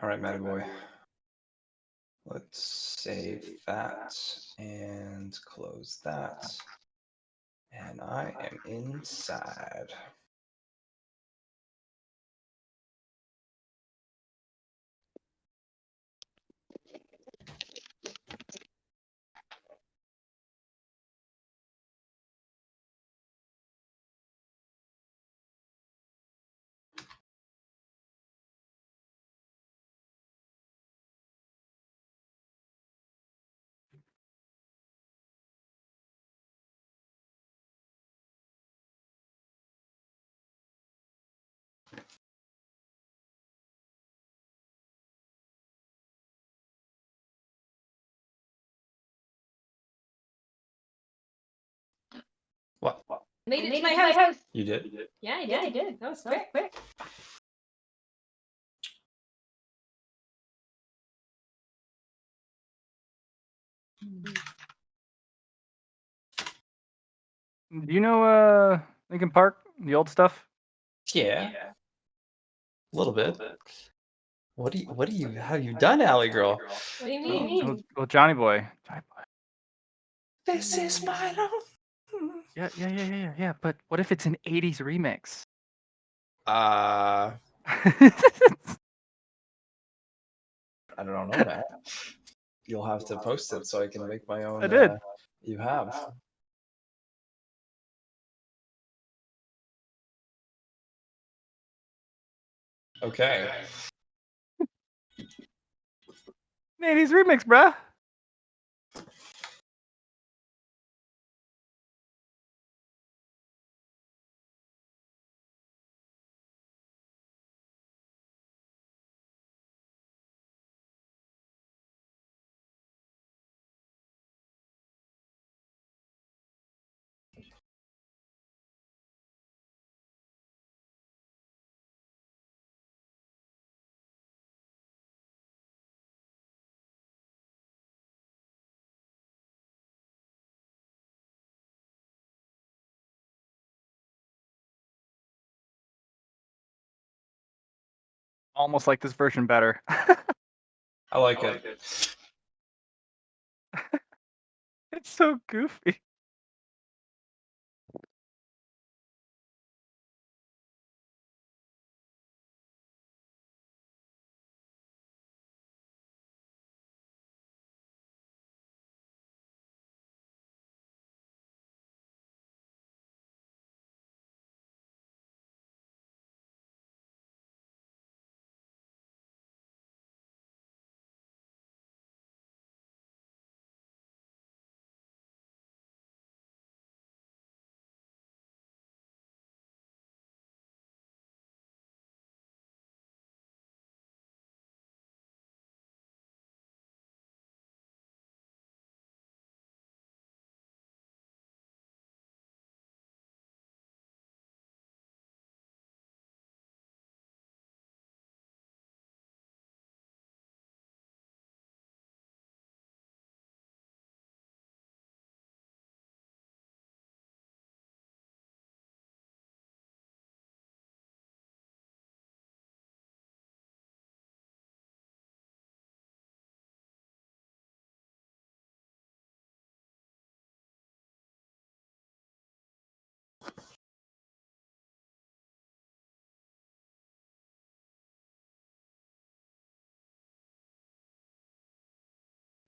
All right, Matty boy. Let's save that and close that. And I am inside. What? Made it to my house. You did? Yeah, I did. That was quick. Do you know Lincoln Park, the old stuff? Yeah. A little bit. What have you done, Alley girl? What do you mean? Well, Johnny Boy. This is my own. Yeah. But what if it's an '80s remix? I don't know, Matt. You'll have to post it so I can make my own. I did. You have. Okay. An '80s remix, bruh. Almost like this version better. I like it. It's so goofy.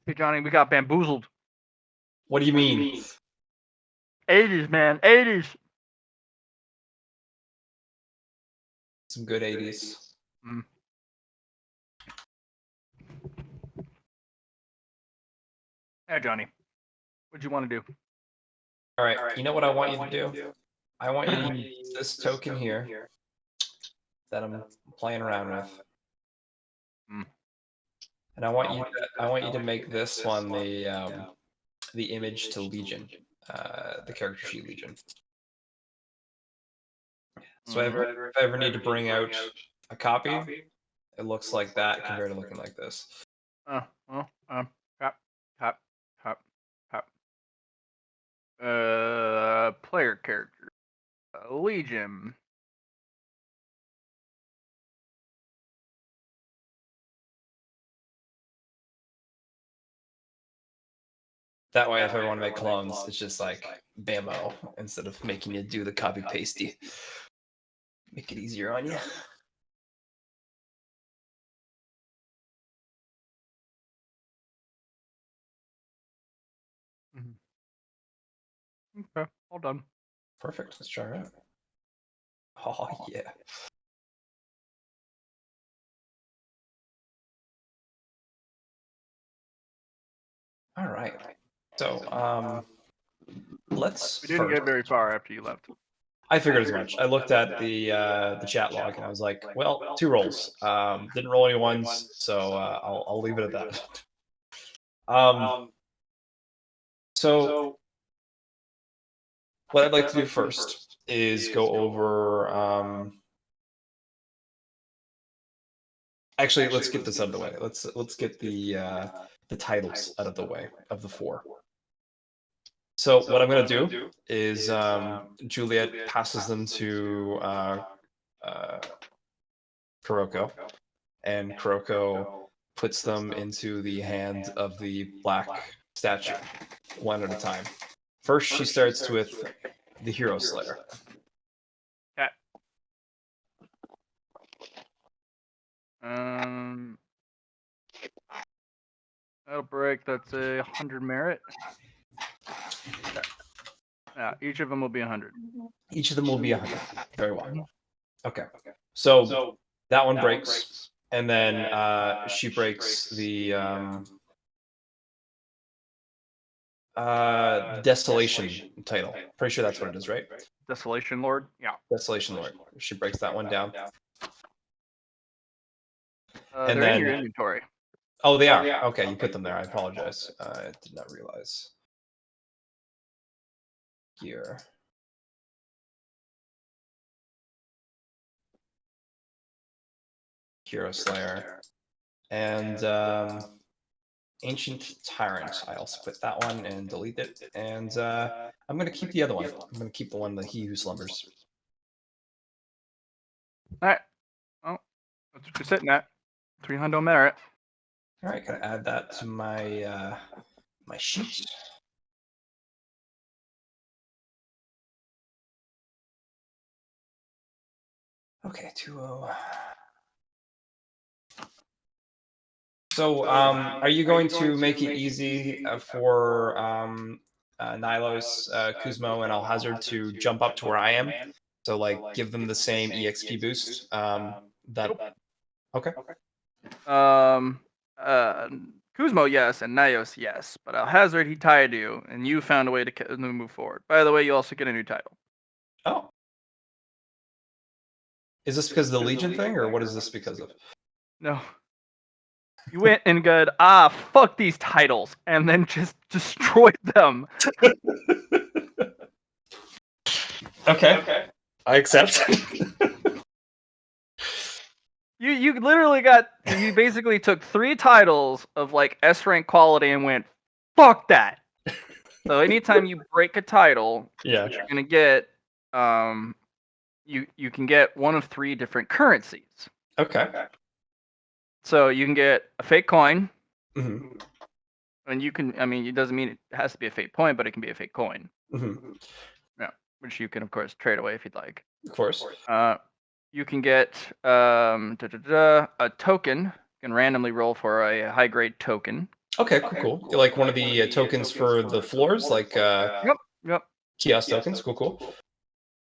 Hey, Johnny, we got bamboozled. What do you mean? '80s, man. '80s. Some good 80s. Hey, Johnny. What'd you want to do? All right. You know what I want you to do? I want you to use this token here that I'm playing around with. And I want you to make this one the image to Legion, the character sheet Legion. So if I ever need to bring out a copy, it looks like that compared to looking like this. Player character. Legion. That way, if I want to make clones, it's just like bammo instead of making you do the copy pasty. Make it easier on you. Okay, all done. Perfect. Let's try it out. Oh yeah. All right. So let's We didn't get first. very far after you left. I figured as much. I looked at the chat log and I was like, well, 2 rolls. Didn't roll any ones, so I'll leave it at that. So what I'd like to do first is go over. Actually, let's get this out of the way. Let's get the titles out of the way of the 4. So what I'm gonna do is Juliet passes them to Kuroko, and Kuroko puts them into the hand of the black statue, one at a time. First, she starts with the Hero Slayer. Okay. That'll break. That's a 100 merit. Okay. Yeah, each of them will be 100. Each of them will be 100. Very well. Okay. So that one breaks, and then she breaks the Desolation title. Pretty sure that's what it is, right? Desolation Lord. Yeah. Desolation Lord. She breaks that one down. They're in your inventory. Oh, they are. Okay, you put them there. I apologize. I did not realize. Here. Hero Slayer. And Ancient Tyrant. I also put that one and delete it. And I'm going to keep the other one. I'm going to keep the one, the He Who Slumbers. All right. Oh, that's what you're sitting at. 300 merit. All right, gotta add that to my my sheet. Okay, 2-0. So, are you going to make it easy for Nilos, Kuzmo, and Alhazard to jump up to where I am? So, like, give them the same EXP boost. That okay. Kuzmo, yes, and Nios, yes. But Alhazard, he tied you, and you found a way to move forward. By the way, you also get a new title. Oh, is this because of the Legion thing, or what is this because of? No. You went and good, fuck these titles, and then just destroyed them. Okay, I accept. You literally you basically took 3 titles of like S rank quality and went, fuck that. So anytime you break a title, Yeah. you're gonna get you can get one of 3 different currencies. Okay. So you can get a fake coin, Mm-hmm. and it doesn't mean it has to be a fake point, but it can be a fake coin. Mm-hmm. Yeah, which you can of course trade away if you'd like. Of course. You can get a token. You can randomly roll for a high grade token. Okay, cool. Like one of the tokens for the floors, like Yep. kiosk tokens. Cool.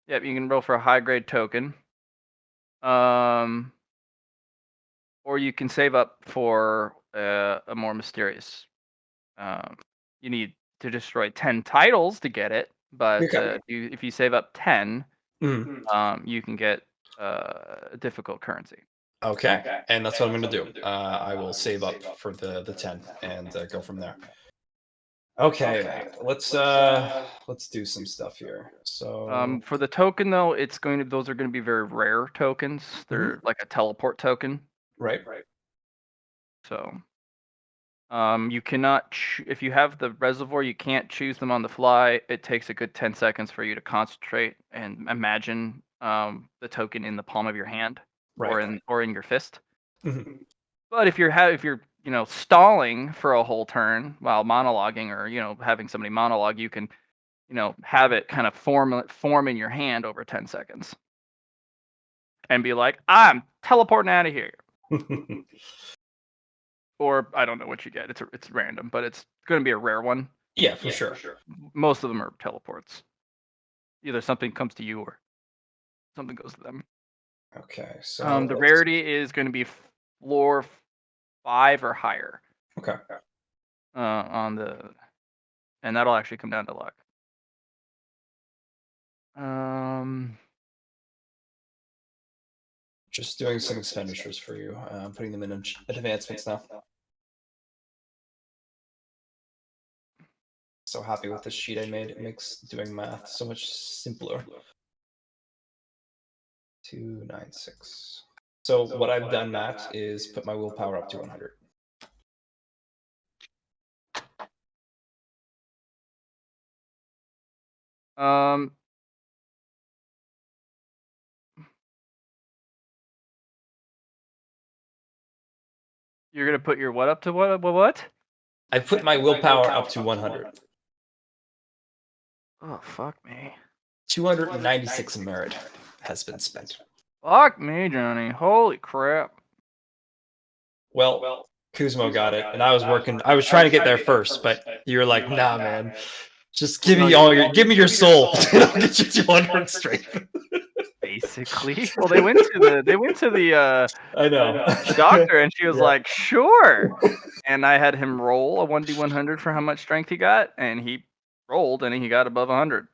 Yep, you can roll for a high grade token. Or you can save up for a more mysterious. You need to destroy 10 titles to get it, but Okay. if you save up 10, Mm. you can get a difficult currency. Okay, and that's what I'm going to do. I will save up for the 10 and go from there. Okay, let's do some stuff here. So For the token though, those are going to be very rare tokens. They're like a teleport token. right. So you cannot if you have the reservoir, you can't choose them on the fly. It takes a good 10 seconds for you to concentrate and imagine the token in the palm of your hand, Right. or in your fist. Mhm. But if you're stalling for a whole turn while monologuing, or having somebody monologue, you can have it kind of form in your hand over 10 seconds and be like, I'm teleporting out of here. Or I don't know what you get. It's random, but it's going to be a rare one. Yeah, for sure. Most of them are teleports. Either something comes to you or something goes to them. Okay, so The rarity is going to be floor 5 or higher. Okay. And that'll actually come down to luck. Just doing some expenditures for you. I'm putting them in advancements now. So happy with this sheet I made. It makes doing math so much simpler. 296. So what I've done, Matt, is put my willpower up to 100. You're gonna put your what up to what? I put my willpower up to 100. Oh, fuck me. 296 merit has been spent. Fuck me, Johnny. Holy crap. Well, Kuzmo got it, and I was trying to get there first, but you were like, nah, man. Just give me your soul, and I'll get you 200 strength. Basically. Well, they went to the I know. the doctor, and she was Yeah. like, sure. And I had him roll a 1d100 for how much strength he got, and he rolled, and he got above 100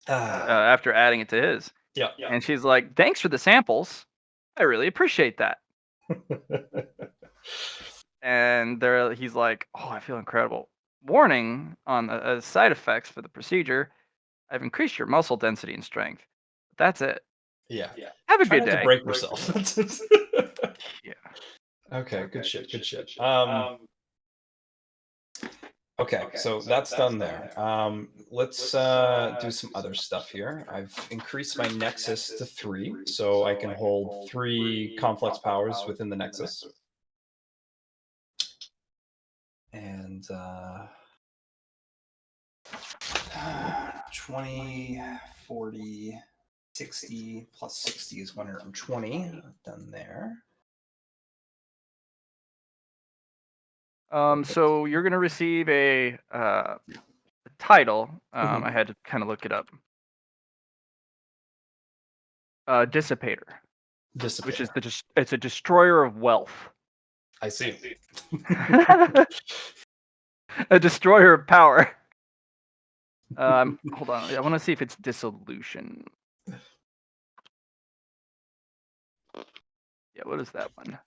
after adding it to his. Yeah. And she's like, thanks for the samples. I really appreciate that. And he's like, oh, I feel incredible. Warning on the side effects for the procedure. I've increased your muscle density and strength. That's it. Yeah. Have a Try good not to day. break yourself. Yeah. Okay, good shit. Okay, so that's done there. Let's do some other stuff here. I've increased my nexus to 3, so I can hold 3 complex powers within the nexus. And 20, 40, 60 plus 60 is 120. Done there. So you're gonna receive a title. I had to kind of look it up. Dissipator, which is it's a destroyer of wealth. I see. A destroyer of power. Hold on. I want to see if it's dissolution. Yeah, what is that one?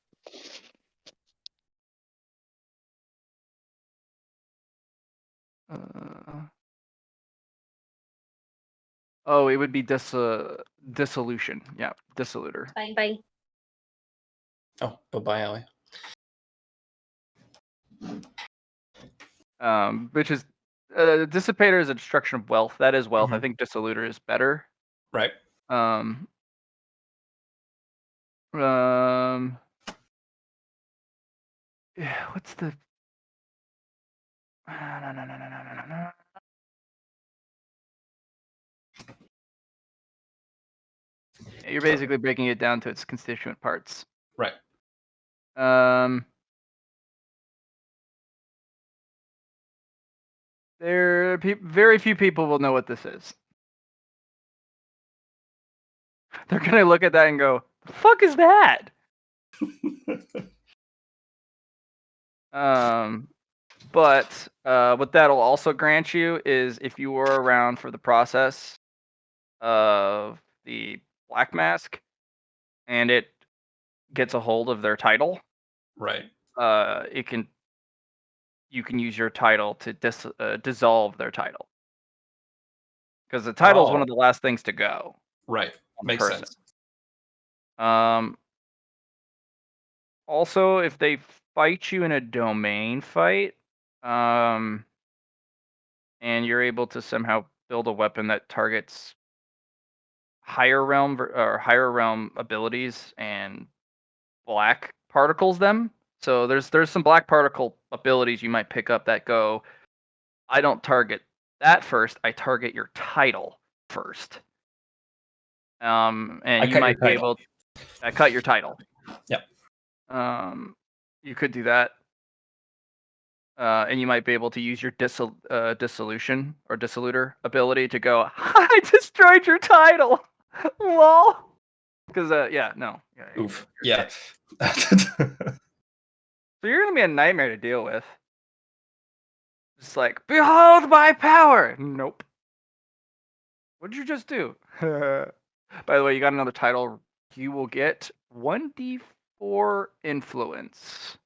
Oh, it would be dissolution. Yeah, dissolutor. Bye. Oh, bye-bye, Allie. Which is dissipator is a destruction of wealth. That is wealth. I think dissolutor is better. Right. Yeah, what's the no. You're basically breaking it down to its constituent parts. Right. Very few people will know what this is. They're gonna look at that and go, "The fuck is that?" But what that'll also grant you is if you were around for the process of the Black Mask, and it gets a hold of their title, Right. you can use your title to dissolve their title, because the title is one of the last things to go. Right. Makes sense. Also, if they fight you in a domain fight, and you're able to somehow build a weapon that targets higher realm abilities and black particles them, So there's some black particle abilities you might pick up that go, I don't target that first, I target your title first. And I you cut your might be title. able I cut your title. Yep. You could do that. And you might be able to use your dissolution or dissolutor ability to go, I destroyed your title. Lol. Because yeah, no. Yeah, Oof. you're Yeah. dead. So you're gonna be a nightmare to deal with. Just like, behold my power. Nope. What did you just do? By the way, you got another title. You will get 1d4 influence.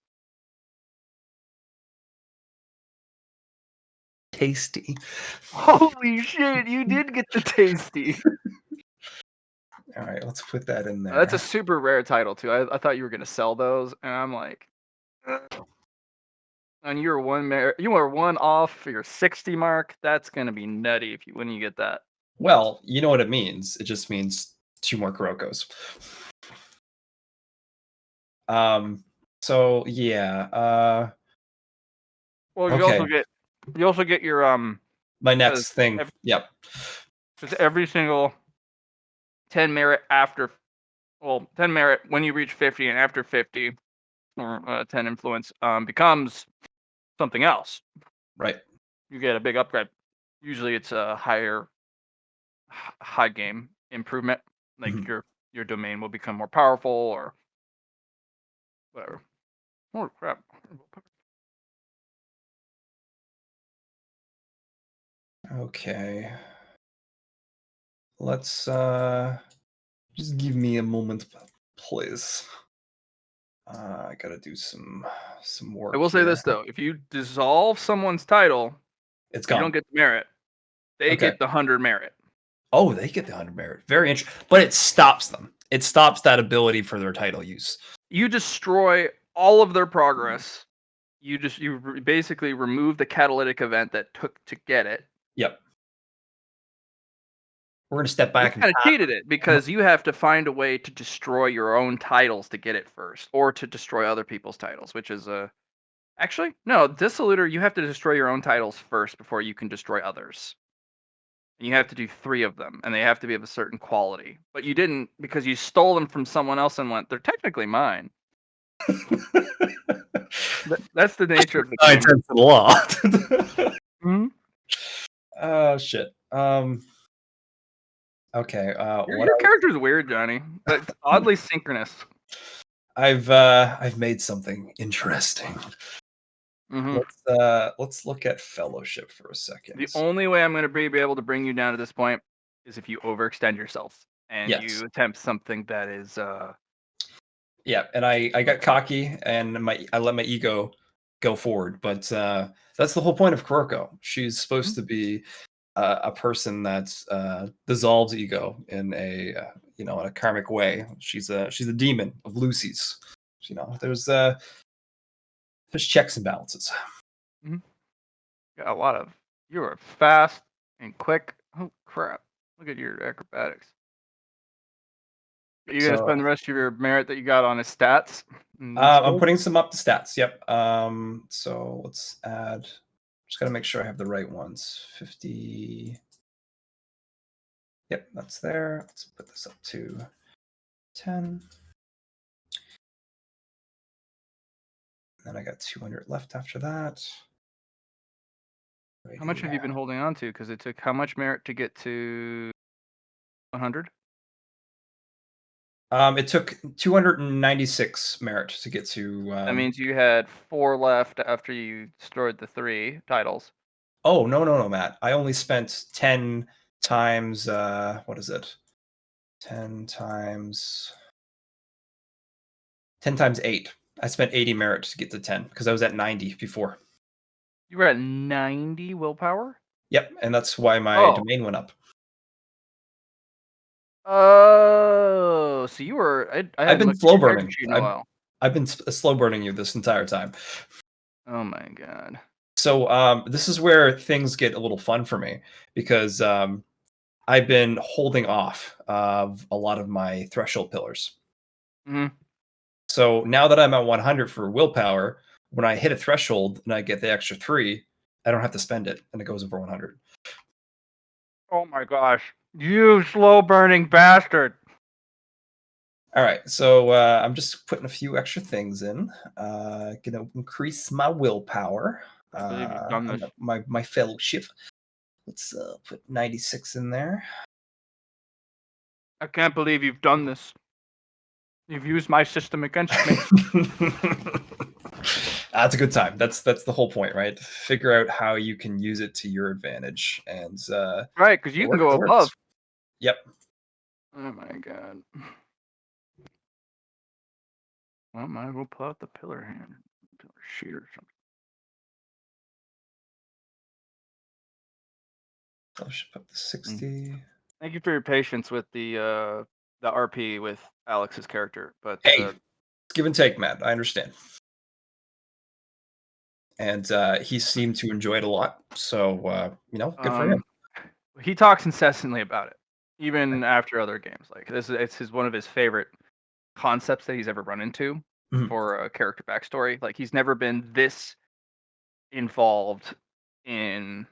Tasty. Holy shit, you did get the tasty. All right, let's put that in there. That's a super rare title too. I thought you were gonna sell those, and I'm like, and you were one off for your 60 mark. That's gonna be nutty when you get that. Well, you know what it means. It just means 2 more Kurokos. So yeah, Well, okay. you also get your My next thing. Yep. because every single 10 merit 10 merit when you reach 50 and after 50 or 10 influence becomes something else. Right. You get a big upgrade. Usually it's a high game improvement. Like Mhm. your domain will become more powerful or whatever. Oh crap. Okay. Let's just give me a moment, please. I gotta do some work I will say here. this though, if you dissolve someone's title, It's you gone. don't get the merit. They Okay. get the 100 merit. Oh, they get the 100 merit. Very interesting. But it stops them. It stops that ability for their title use. You destroy all of their progress. Basically remove the catalytic event that took to get it. Yep. We're gonna step You back and kind of cheated it because you have to find a way to destroy your own titles to get it first, or to destroy other people's titles, which is actually no dissolutor. You have to destroy your own titles first before you can destroy others. And you have to do 3 of them, and they have to be of a certain quality. But you didn't because you stole them from someone else and went, they're technically mine. That's the nature of the 9 game. tenths of the law. Mhm. Oh shit. Okay. Your character's weird, Johnny, but it's oddly synchronous. I've made something interesting. Mhm. Let's look at fellowship for a second. The only way I'm going to be able to bring you down to this point is if you overextend yourself and Yes. you attempt something that is Yeah, and I got cocky and I let my ego go forward, but that's the whole point of Kuroko. She's supposed to be a person that dissolves ego in a in a karmic way. She's a demon of Lucy's. There's checks and balances. Mhm. Got a lot of. You are fast and quick. Oh crap! Look at your acrobatics. Are you gonna So spend the rest of your merit that you got on his stats? I'm putting some up the stats. Yep. So let's add. Just gotta make sure I have the right ones. 50. Yep, that's there. Let's put this up to 10. Then I got 200 left after that. How much have you been holding on to? Because it took how much merit to get to 100? It took 296 merit to get to. That means you had 4 left after you destroyed the 3 titles. Oh no, Matt! I only spent 10 times. What is it? 10 times 8. I spent 80 merit to get to 10 because I was at 90 before. You were at 90 willpower? Yep, and that's why my Oh. domain went up. Oh, so you were I I've hadn't been looked at slow your character burning. sheet in a while. I've been slow burning you this entire time. Oh my god. So this is where things get a little fun for me because I've been holding off of a lot of my threshold pillars. Mhm. So now that I'm at 100 for willpower, when I hit a threshold and I get the extra 3, I don't have to spend it, and it goes over 100. Oh my gosh. You slow burning bastard. All right, so I'm just putting a few extra things in. Gonna increase my willpower. I believe you've done this. My fellowship. Let's put 96 in there. I can't believe you've done this. You've used my system against me. That's a good time. That's the whole point, right? Figure out how you can use it to your advantage, and Right, because you can go it works. above. Yep. Oh my god. Well, might as well pull out the pillar hand. Pillar sheet or something. Fellowship up to 60. Thank you for your patience with the RP with Alex's character, but Hey, it's give and take, Matt. I understand. And he seemed to enjoy it a lot, so good for him. He talks incessantly about it, even after other games. Like it's one of his favorite concepts that he's ever run into for a character backstory. Like he's never been this involved in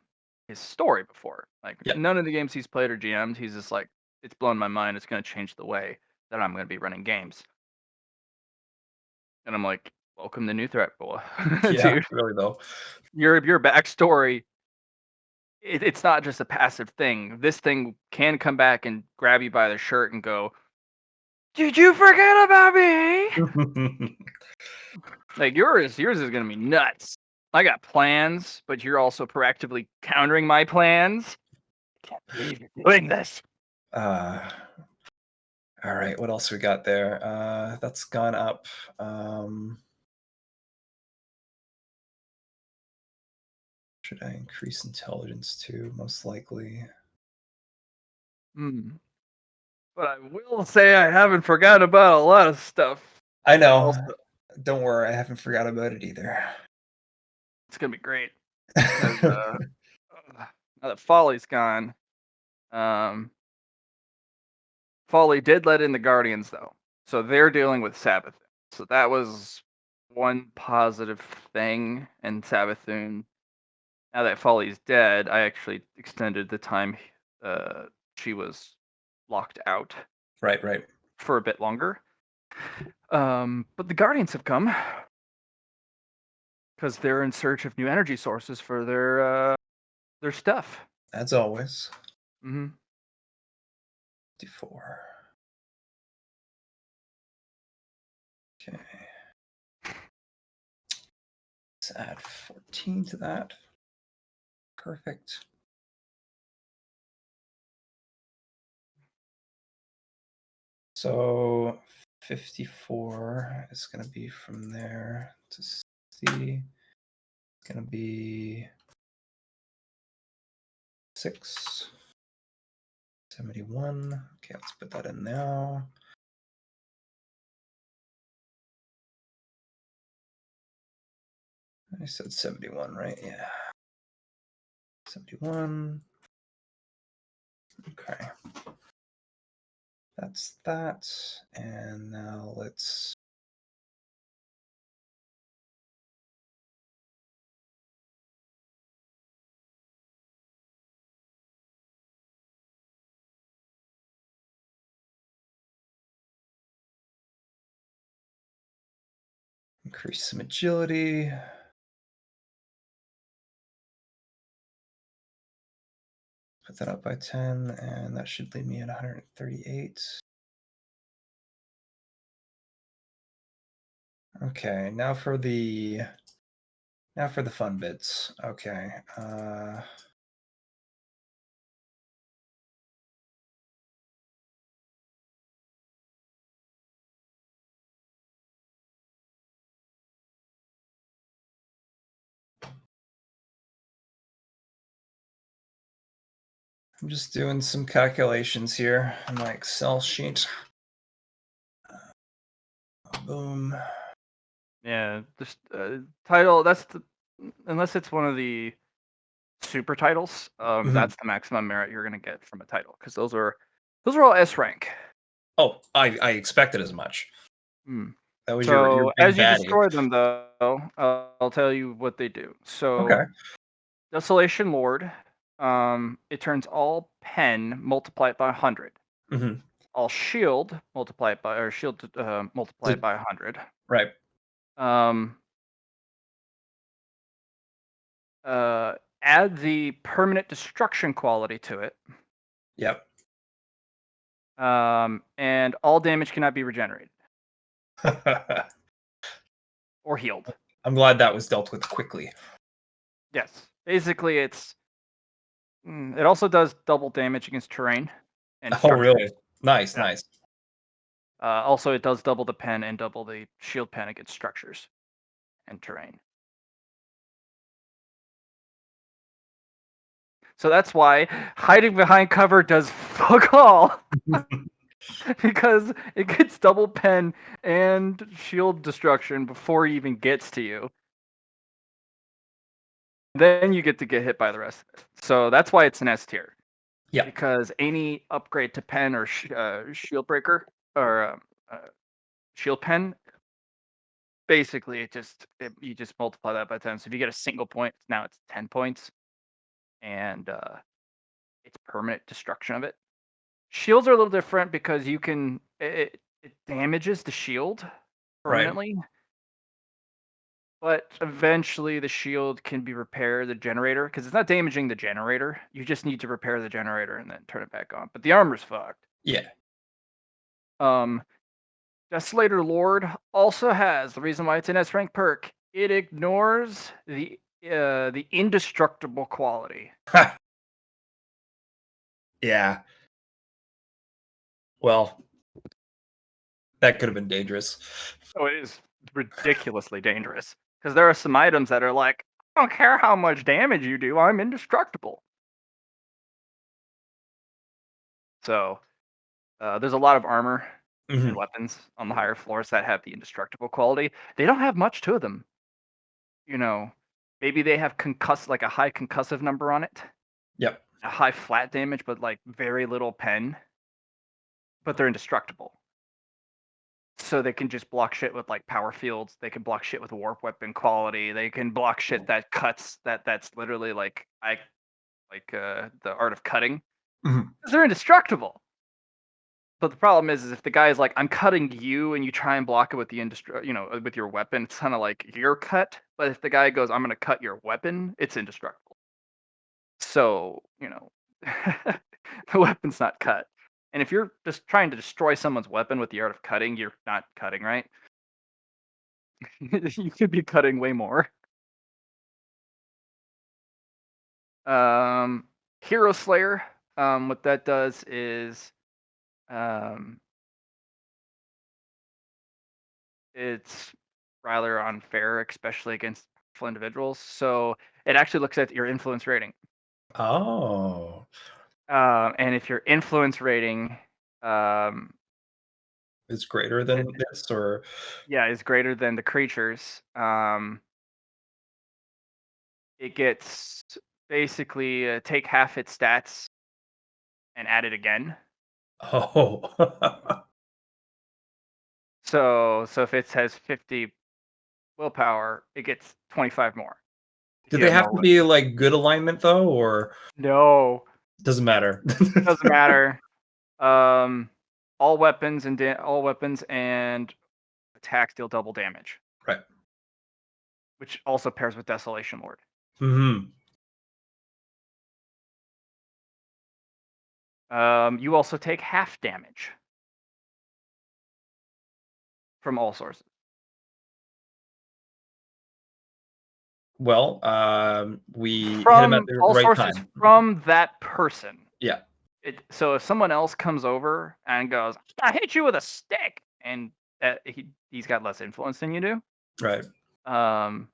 his story before. Like none of the games he's played or GM'd, he's just like, it's blown my mind. It's going to change the way that I'm going to be running games. And I'm like, welcome to New Threat, boy. Yeah, Dude, really though. your backstory. It's not just a passive thing. This thing can come back and grab you by the shirt and go, "Did you forget about me?" Like yours is gonna be nuts. I got plans, but you're also proactively countering my plans. I can't believe you're doing this. All right, what else we got there? That's gone up. Should I increase intelligence too? Most likely. But I will say I haven't forgotten about a lot of stuff. I know. Don't worry, I haven't forgot about it either. It's gonna be great. Because now that Folly's gone, Folly did let in the Guardians though, so they're dealing with Sabbath. So that was one positive thing. And Sabbathun, now that Folly's dead, I actually extended the time she was locked out. Right. For a bit longer. But the Guardians have come because they're in search of new energy sources for their stuff. As always. 54. Okay. Let's add 14 to that. Perfect. So 54 is going to be from there to C. It's going to be 6. 71. Okay, let's put that in now. I said 71, right? Yeah. 71. Okay. That's that. And now let's increase some agility. Put that up by 10, and that should leave me at 138. Okay, now for the fun bits. Okay. I'm just doing some calculations here on my Excel sheet. Boom. Yeah, this title. Unless it's one of the super titles. That's the maximum merit you're gonna get from a title because those are all S rank. Oh, I expected as much. That was your So big as you baddie. destroy them, though, I'll tell you what they do. So Okay. Desolation Lord, it turns all pen multiplied by 100. Mhm. All shield multiplied by or shield multiplied Did by 100. right. Um, add the permanent destruction quality to it. Yep. And all damage cannot be regenerated or healed. I'm glad that was dealt with quickly. Yes. Basically, it also does double damage against terrain and Oh, structures. really? Nice, Yeah. nice. Also, it does double the pen and double the shield pen against structures and terrain. So that's why hiding behind cover does fuck all. Because it gets double pen and shield destruction before he even gets to you. Then you get to get hit by the rest of it. So that's why it's an S tier. Yeah. Because any upgrade to pen or shield breaker or shield pen, basically you just multiply that by 10. So if you get a single point, now it's 10 points, and it's permanent destruction of it. Shields are a little different because you can it damages the shield Right. permanently, but eventually the shield can be repaired, the generator, because it's not damaging the generator. You just need to repair the generator and then turn it back on. But the armor's fucked. Yeah. Um, Desolator Lord also has the reason why it's an S rank perk. It ignores the indestructible quality. Yeah. Well, that could have been dangerous. So it is ridiculously dangerous because there are some items that are like, I don't care how much damage you do, I'm indestructible. So there's a lot of armor and Mhm. weapons on the higher floors that have the indestructible quality. They don't have much to them. You know, maybe they have like a high concussive number on it, Yep. a high flat damage, but like very little pen, but they're indestructible. So they can just block shit with like power fields. They can block shit with warp weapon quality. They can block shit that cuts that's literally the art of cutting. Mhm. 'Cause they're indestructible. But the problem is if the guy's like, I'm cutting you, and you try and block it with with your weapon, it's kind of like you're cut. But if the guy goes, I'm gonna cut your weapon, it's indestructible. So the weapon's not cut. And if you're just trying to destroy someone's weapon with the art of cutting, you're not cutting, right? You could be cutting way more. Um, Hero Slayer. What that does is um, it's rather unfair, especially against powerful individuals. So it actually looks at your influence rating. Oh. And if your influence rating, um, It's greater it, than this or yeah, is greater than the creatures, it gets basically take half its stats and add it again. oh. So if it has 50 willpower, it gets 25 more. If Do you they have have more to be, like, good alignment though, or no, doesn't matter? doesn't matter. Um, all weapons and attacks deal double damage, Right. which also pairs with Desolation Lord. Mhm. You also take half damage from all sources. Well, we hit him at From the all right sources time. from that person. Yeah. So if someone else comes over and goes, "I hit you with a stick," and he's got less influence than you do, Right. um,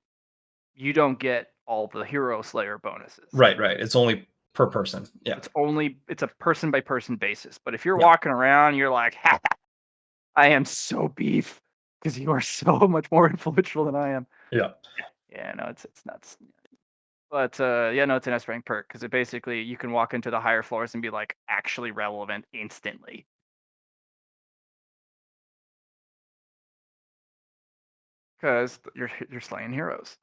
you don't get all the Hero Slayer bonuses. Right, right. It's only per person. Yeah. It's a person by person basis. But if you're Yeah. walking around, you're like, "Ha, I am so beef," because you are so much more influential than I am. Yeah. Yeah, no, it's nuts. But yeah, no, it's an S rank perk because it basically you can walk into the higher floors and be like actually relevant instantly. Because you're slaying heroes.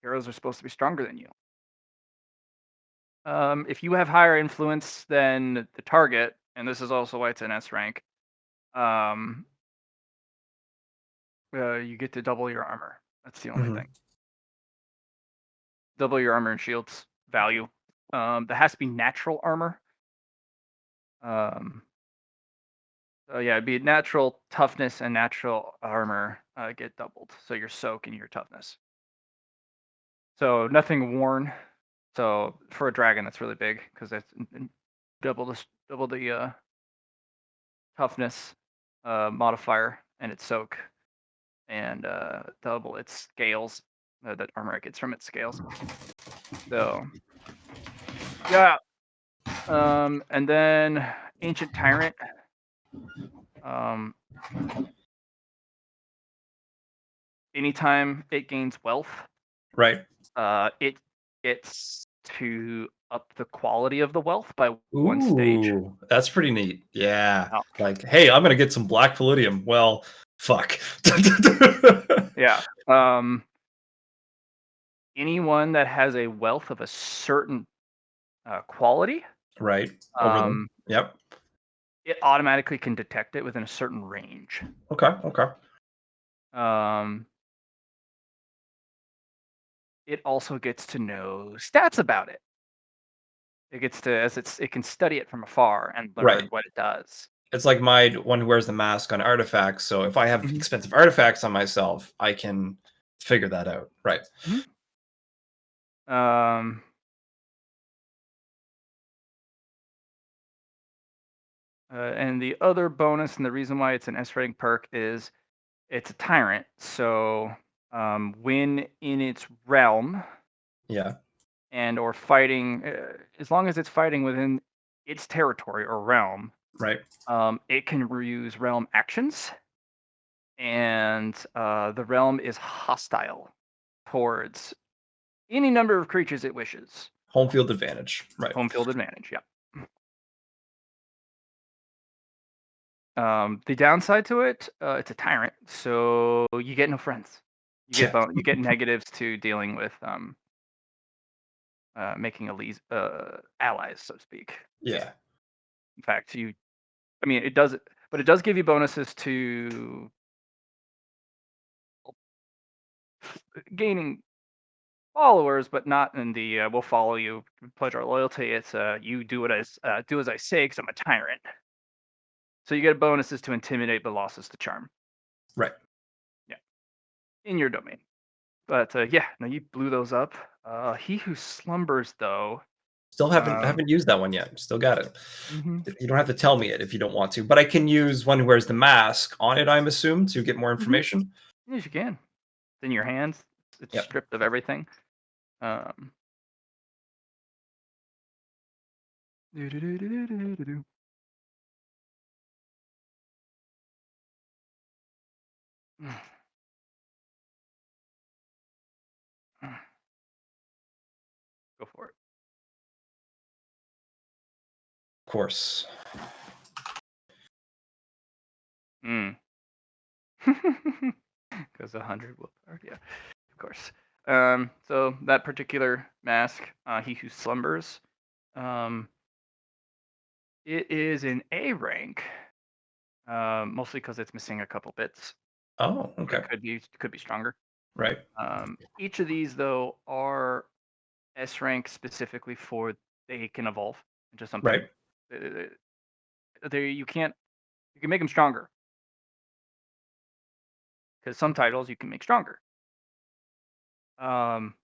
Heroes are supposed to be stronger than you. If you have higher influence than the target, and this is also why it's an S rank, um, you get to double your armor. That's the only Mhm. thing. Double your armor and shields value. That has to be natural armor. So yeah, it'd be natural toughness and natural armor get doubled. So your soak and your toughness. So nothing worn. So for a dragon, that's really big because that's double the toughness modifier and its soak, and double its scales. That armor it gets from its scales. So yeah, and then ancient tyrant. Um, anytime it gains wealth, Right. it gets to up the quality of the wealth by one stage. Ooh, that's pretty neat. Yeah. Oh, Like, hey, I'm gonna get some black palladium. Well, fuck. yeah. Anyone that has a wealth of a certain quality, Right. Over them. um, Yep. it automatically can detect it within a certain range. Okay. Okay. Um, it also gets to know stats about it. It gets to it can study it from afar and learn Right. what it does. It's like my one who wears the mask on artifacts. So if I have Mhm, expensive artifacts on myself, I can figure that out. Right. mhm. Um, and the other bonus and the reason why it's an S rating perk is it's a tyrant. So when in its realm Yeah. and or fighting, as long as it's fighting within its territory or realm, Right. it can reuse realm actions, and the realm is hostile towards any number of creatures it wishes. Home field advantage. Right. Home field advantage, yeah. The downside to it, it's a tyrant, so you get no friends. Yeah. You get negatives to dealing with making allies, so to speak. Yeah. In fact, I mean, it does, but it does give you bonuses to gaining followers, but not in the "we'll follow you, pledge our loyalty." It's you do as I say, because I'm a tyrant. So you get bonuses to intimidate, but losses to charm. Right. Yeah, in your domain. But yeah, no, you blew those up. He who slumbers, though. Still Um, haven't used that one yet. Still got it. mhm, You don't have to tell me it if you don't want to, but I can use one who wears the mask on it, I'm assumed, to get more mhm. information. Yes, you can. It's in your hands. It's Yep. stripped of everything. Um, doo-doo-doo-doo-doo-doo-doo. Go for it. Of course. Mm. Because 100 willpower. Yeah, of course. So that particular mask, he who slumbers, um, it is an A rank, mostly because it's missing a couple bits. Oh, It okay. could be stronger. Right. Each of these though are S rank specifically for they can evolve into something. Right. Uh, you can't you can make them stronger because some titles you can make stronger. Um,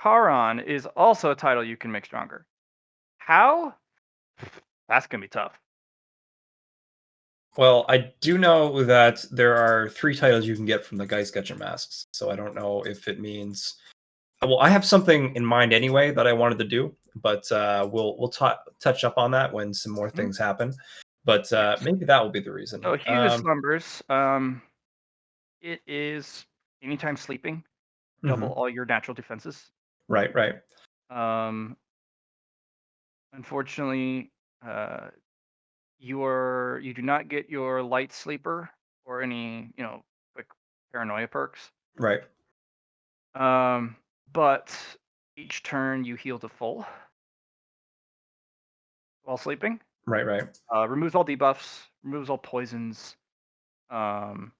Charon is also a title you can make stronger. How? That's gonna be tough. Well, I do know that there are 3 titles you can get from the Geistgotcha masks, so I don't know if it means well, I have something in mind anyway that I wanted to do, but, we'll touch up on that when some more Mhm. things happen, but, Yes. maybe that will be the reason. So he who slumbers, it is anytime sleeping, double Mhm. all your natural defenses. Right, right. Um, unfortunately, uh, you do not get your light sleeper or any quick paranoia perks. Right. But each turn you heal to full while sleeping. Right. Right. Removes all debuffs, removes all poisons. Um,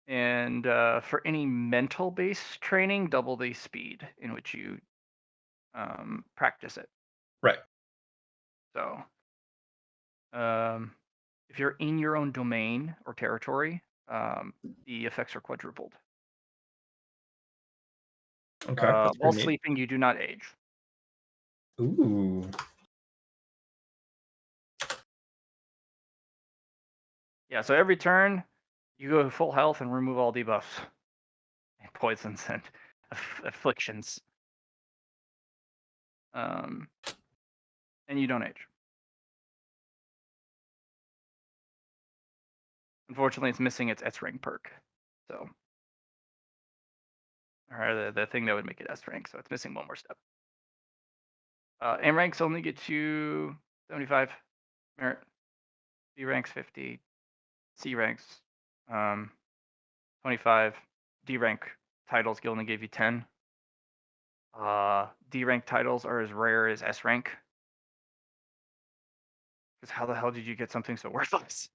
and for any mental-based training, double the speed in which you practice it. Right. So, if you're in your own domain or territory, the effects are quadrupled. Okay. That's While pretty neat. sleeping, you do not age. Ooh. Yeah, so every turn, you go full health and remove all debuffs, and poisons, and afflictions. And you don't age. Unfortunately, it's missing its S rank perk. So, or the thing that would make it S rank. So it's missing one more step. A ranks only get you 75 merit. B ranks 50. C ranks 25. D rank titles only give you 10. D rank titles are as rare as S rank. Because how the hell did you get something so worthless?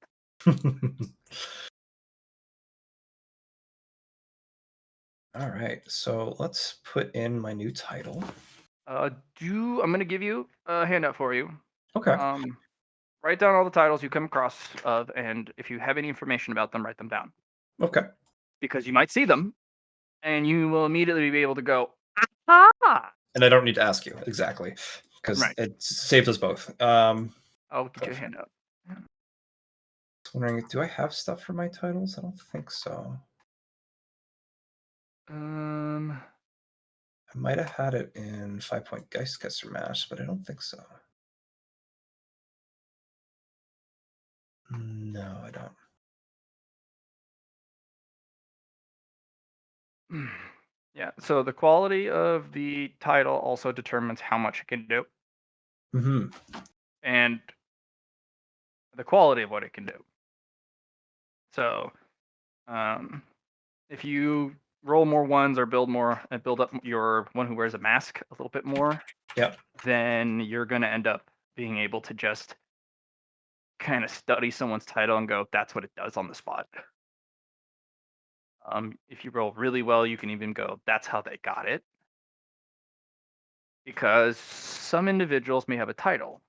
All right. So let's put in my new title. I'm going to give you a handout for you. Okay. Write down all the titles you come across of, and if you have any information about them, write them down. Okay. Because you might see them, and you will immediately be able to go, aha! And I don't need to ask you exactly because Right. it saved us both. I'll get you a handout. Wondering, do I have stuff for my titles? I don't think so. Um, I might have had it in 5-point Geistgesser Mash, but I don't think so. No, I don't. yeah, so the quality of the title also determines how much it can do, Mm-hmm. and the quality of what it can do. So, if you roll more ones or build more and build up your one who wears a mask a little bit more, Yep. then you're going to end up being able to just kind of study someone's title and go, that's what it does on the spot. If you roll really well, you can even go, that's how they got it. Because some individuals may have a title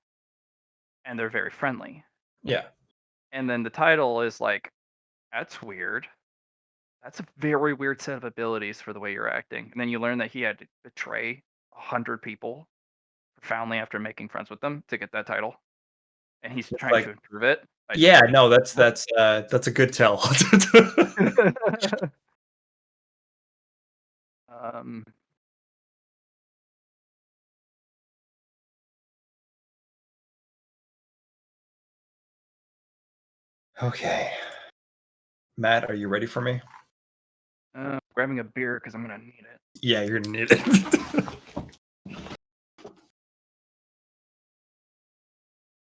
and they're very friendly. Yeah. And then the title is like, that's weird. That's a very weird set of abilities for the way you're acting. And then you learn that he had to betray 100 people profoundly after making friends with them to get that title. And he's It's trying like, to improve it. yeah, no, that's a good tell. um, Okay. Matt, are you ready for me? grabbing a beer because I'm going to need it. Yeah, you're gonna need it.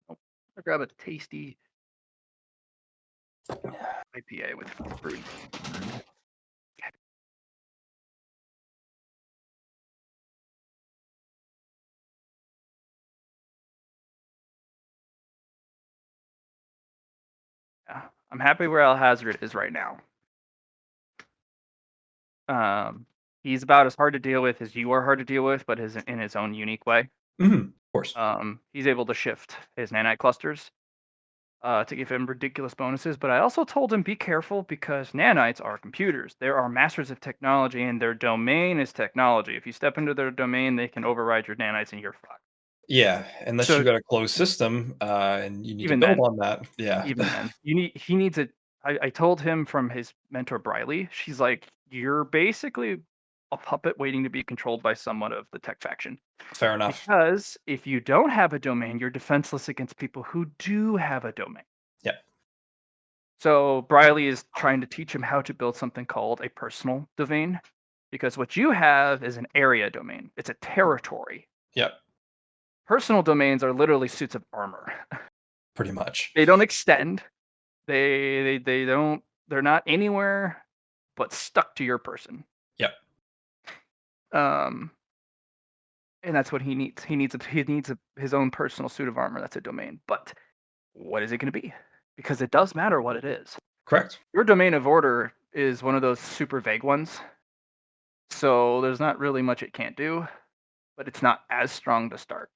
I'll grab a tasty IPA with fruit. Yeah, I'm happy where Alhazard is right now. He's about as hard to deal with as you are hard to deal with, but in his own unique way. Of course. He's able to shift his nanite clusters to give him ridiculous bonuses. But I also told him be careful because nanites are computers. There are masters of technology, and their domain is technology. If you step into their domain, they can override your nanites, and you're fucked. Yeah, unless So you got a closed system, and you need to even build then, on that. Yeah. even then, he needs a. I told him from his mentor Briley, she's like, you're basically a puppet waiting to be controlled by someone of the tech faction. Fair enough. Because if you don't have a domain, you're defenseless against people who do have a domain. Yeah. So Briley is trying to teach him how to build something called a personal domain. Because what you have is an area domain. It's a territory. Yep. Personal domains are literally suits of armor. pretty much. They don't extend. They don't. They're not anywhere but stuck to your person. Yep. Um, and that's what he needs. He needs his own personal suit of armor. That's a domain. But what is it going to be? Because it does matter what it is. Correct. Your domain of order is one of those super vague ones. So there's not really much it can't do, but it's not as strong to start.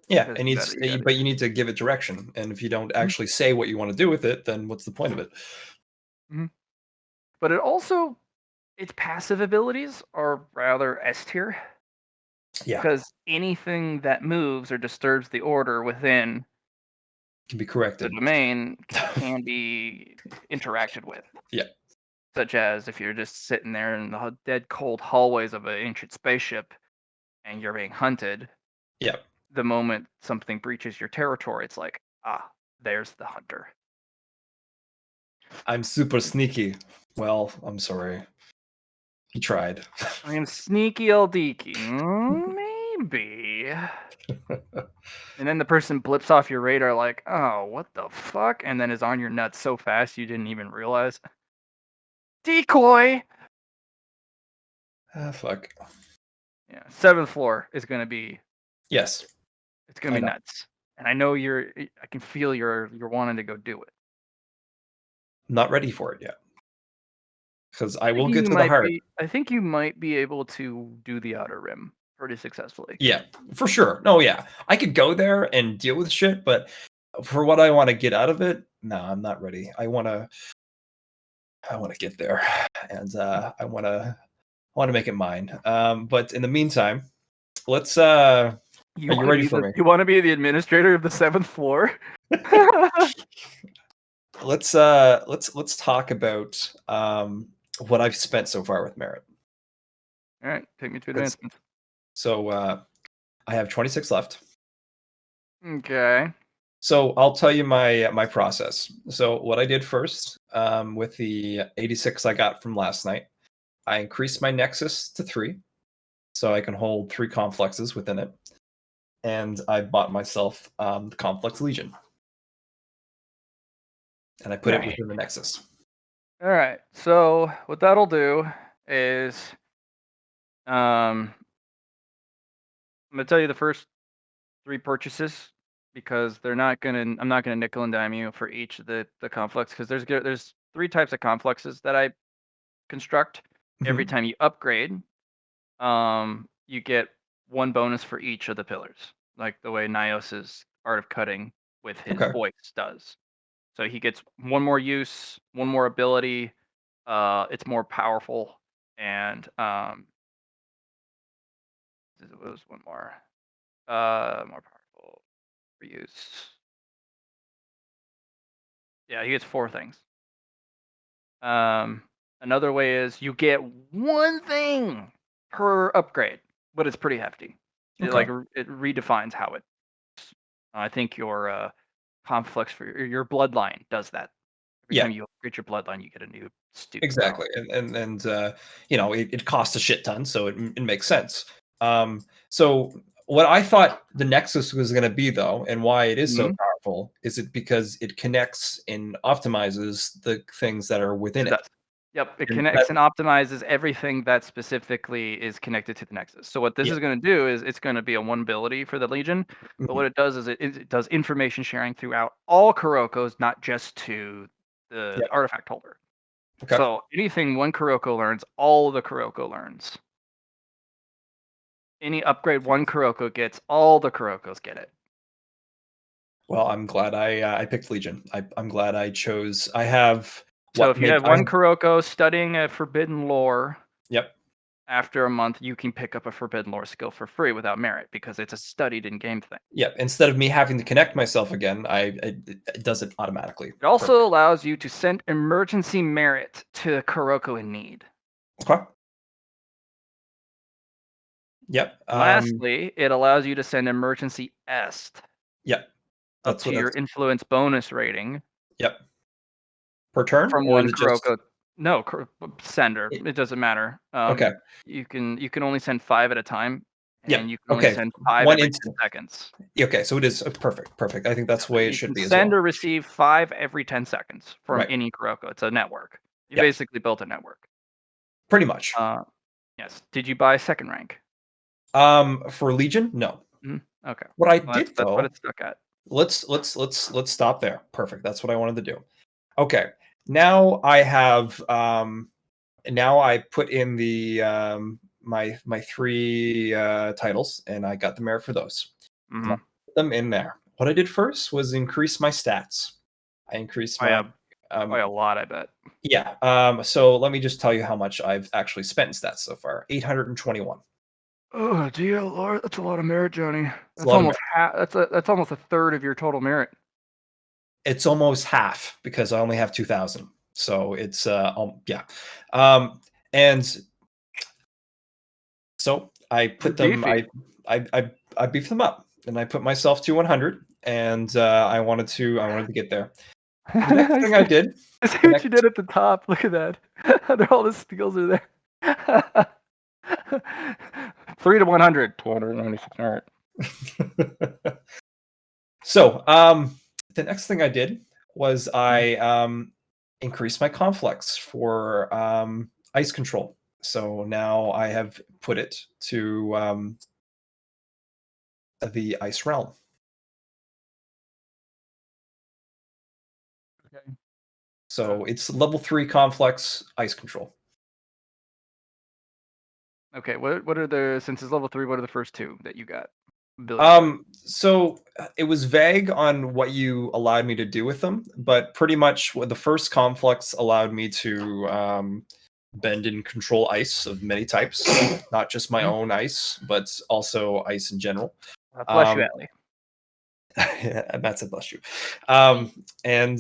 Yeah, Because it needs, but you need to give it direction. And if you don't actually say what you want to do with it, then what's the point of it? But it also, its passive abilities are rather S tier. Yeah, Because anything that moves or disturbs the order within can be the corrected. domain can be interacted with. Yeah. Such as if you're just sitting there in the dead cold hallways of an ancient spaceship and you're being hunted, Yeah. the moment something breaches your territory, it's like, ah, there's the hunter. I'm super sneaky. Well, I'm sorry. He tried. I am sneaky old deaky. Maybe. And then the person blips off your radar like, oh, what the fuck? And then is on your nuts so fast you didn't even realize. Decoy! Ah, fuck. Yeah, 7th floor is gonna be, Yes. it's gonna I be know. nuts. And I know I can feel you're wanting to go do it. Not ready for it yet. Because I will get to the heart. I think you might be able to do the outer rim pretty successfully. Yeah, for sure. No, yeah. I could go there and deal with shit, but for what I want to get out of it, no, I'm not ready. I want to get there, and I want to make it mine. But in the meantime, let's. Are you ready for me? You want to be the administrator of the 7th floor? Let's talk about what I've spent so far with merit. All right, take me to 'Cause- advancements. So I have 26 left. Okay. So I'll tell you my process. So what I did first, with the 86 I got from last night, I increased my nexus to 3, so I can hold 3 complexes within it, and I bought myself the complex legion, and I put it Okay. within the nexus. All right. So what that'll do is, I'm gonna tell you the first 3 purchases because they're not gonna. I'm not gonna nickel and dime you for each of the complex because there's 3 types of complexes that I construct. Every Mhm. time you upgrade, you get 1 bonus for each of the pillars, like the way Nios's Art of Cutting with his Okay. voice does. So he gets 1 more use, 1 more ability. It's more powerful, and what was 1 more? More powerful for use. Yeah, he gets 4 things. Um, Another way is you get 1 thing per upgrade, but it's pretty hefty. It Okay. it redefines how it. I think your complex for your bloodline does that. Every Yeah, time you upgrade your bloodline, you get a new stupid power. exactly. And it costs a shit ton, so it makes sense. So what I thought the nexus was going to be, though, and why it is so Mhm. powerful, is it because it connects and optimizes the things that are Yes, within it it. does. Yep, it And that, connects and optimizes everything that specifically is connected to the Nexus. So what this yeah. is going to do is it's going to be a 1 ability for the Legion, but Mhm. what it does is it does information sharing throughout all Kuroko's, not just to Yeah. the artifact holder. Okay. So anything 1 Kuroko learns, all the Kuroko learns. Any upgrade 1 Kuroko gets, all the Kurokos get it. Well, I'm glad I picked Legion. I'm glad I chose. I have So what if you make have I 1 have, Kuroko studying a forbidden lore, yep. after a month, you can pick up a forbidden lore skill for free without merit because it's a studied in-game thing. Yep. Instead of me having to connect myself again, it does it automatically. It also allows you to send emergency merit to Kuroko in need. Okay. Yep. Lastly, it allows you to send emergency est Yep. up That's to what your that's. influence bonus rating Yep. Per turn, from or is 1 it just Kuroko. No, sender. it, It doesn't matter. okay? You can only send 5 at a time. and Yeah. you can only Okay. send 5 One every 10 instant. seconds. Okay, so it is perfect. I think that's the So way it you should can be as send well. or receive 5 every 10 seconds from Right. any Kuroko. It's a network. You Yeah. basically built a network. Pretty much. Yes. Did you buy second rank? For Legion, no. Mhm. Okay. What I Well, did that's what though, it's stuck at. let's stop there. Perfect. That's what I wanted to do. Okay. Now I have now I put in the my 3 titles and I got the merit for those. And I Mhm. put them in there. What I did first was increase my stats. I increased By my a lot, I bet. yeah. So let me just tell you how much I've actually spent in stats so far. 821. Oh, dear lord, that's a lot of merit, Johnny. It's a lot of merit. That's almost a third of your total merit. It's almost half because I only have 2,000. So it's yeah. Um, and so I You're put them. beefy. I beefed them up, and I put myself to 100, and I wanted to get there. The next I thing I see did, I see the what you next did at the top. Look at that. All the steals are there. 3 to 100. 296 merit. so the next thing I did was I increased my conflicts for ice control. So now I have put it to the ice realm. Okay. So it's level 3 complex ice control. Okay. What are the since it's level 3? What are the first 2 that you got ability-wise? So it was vague on what you allowed me to do with them, but pretty much what the first complex allowed me to bend and control ice of many types, not just my Mhm. own ice, but also ice in general. Bless you, Um, Atlee. that's a bless you. And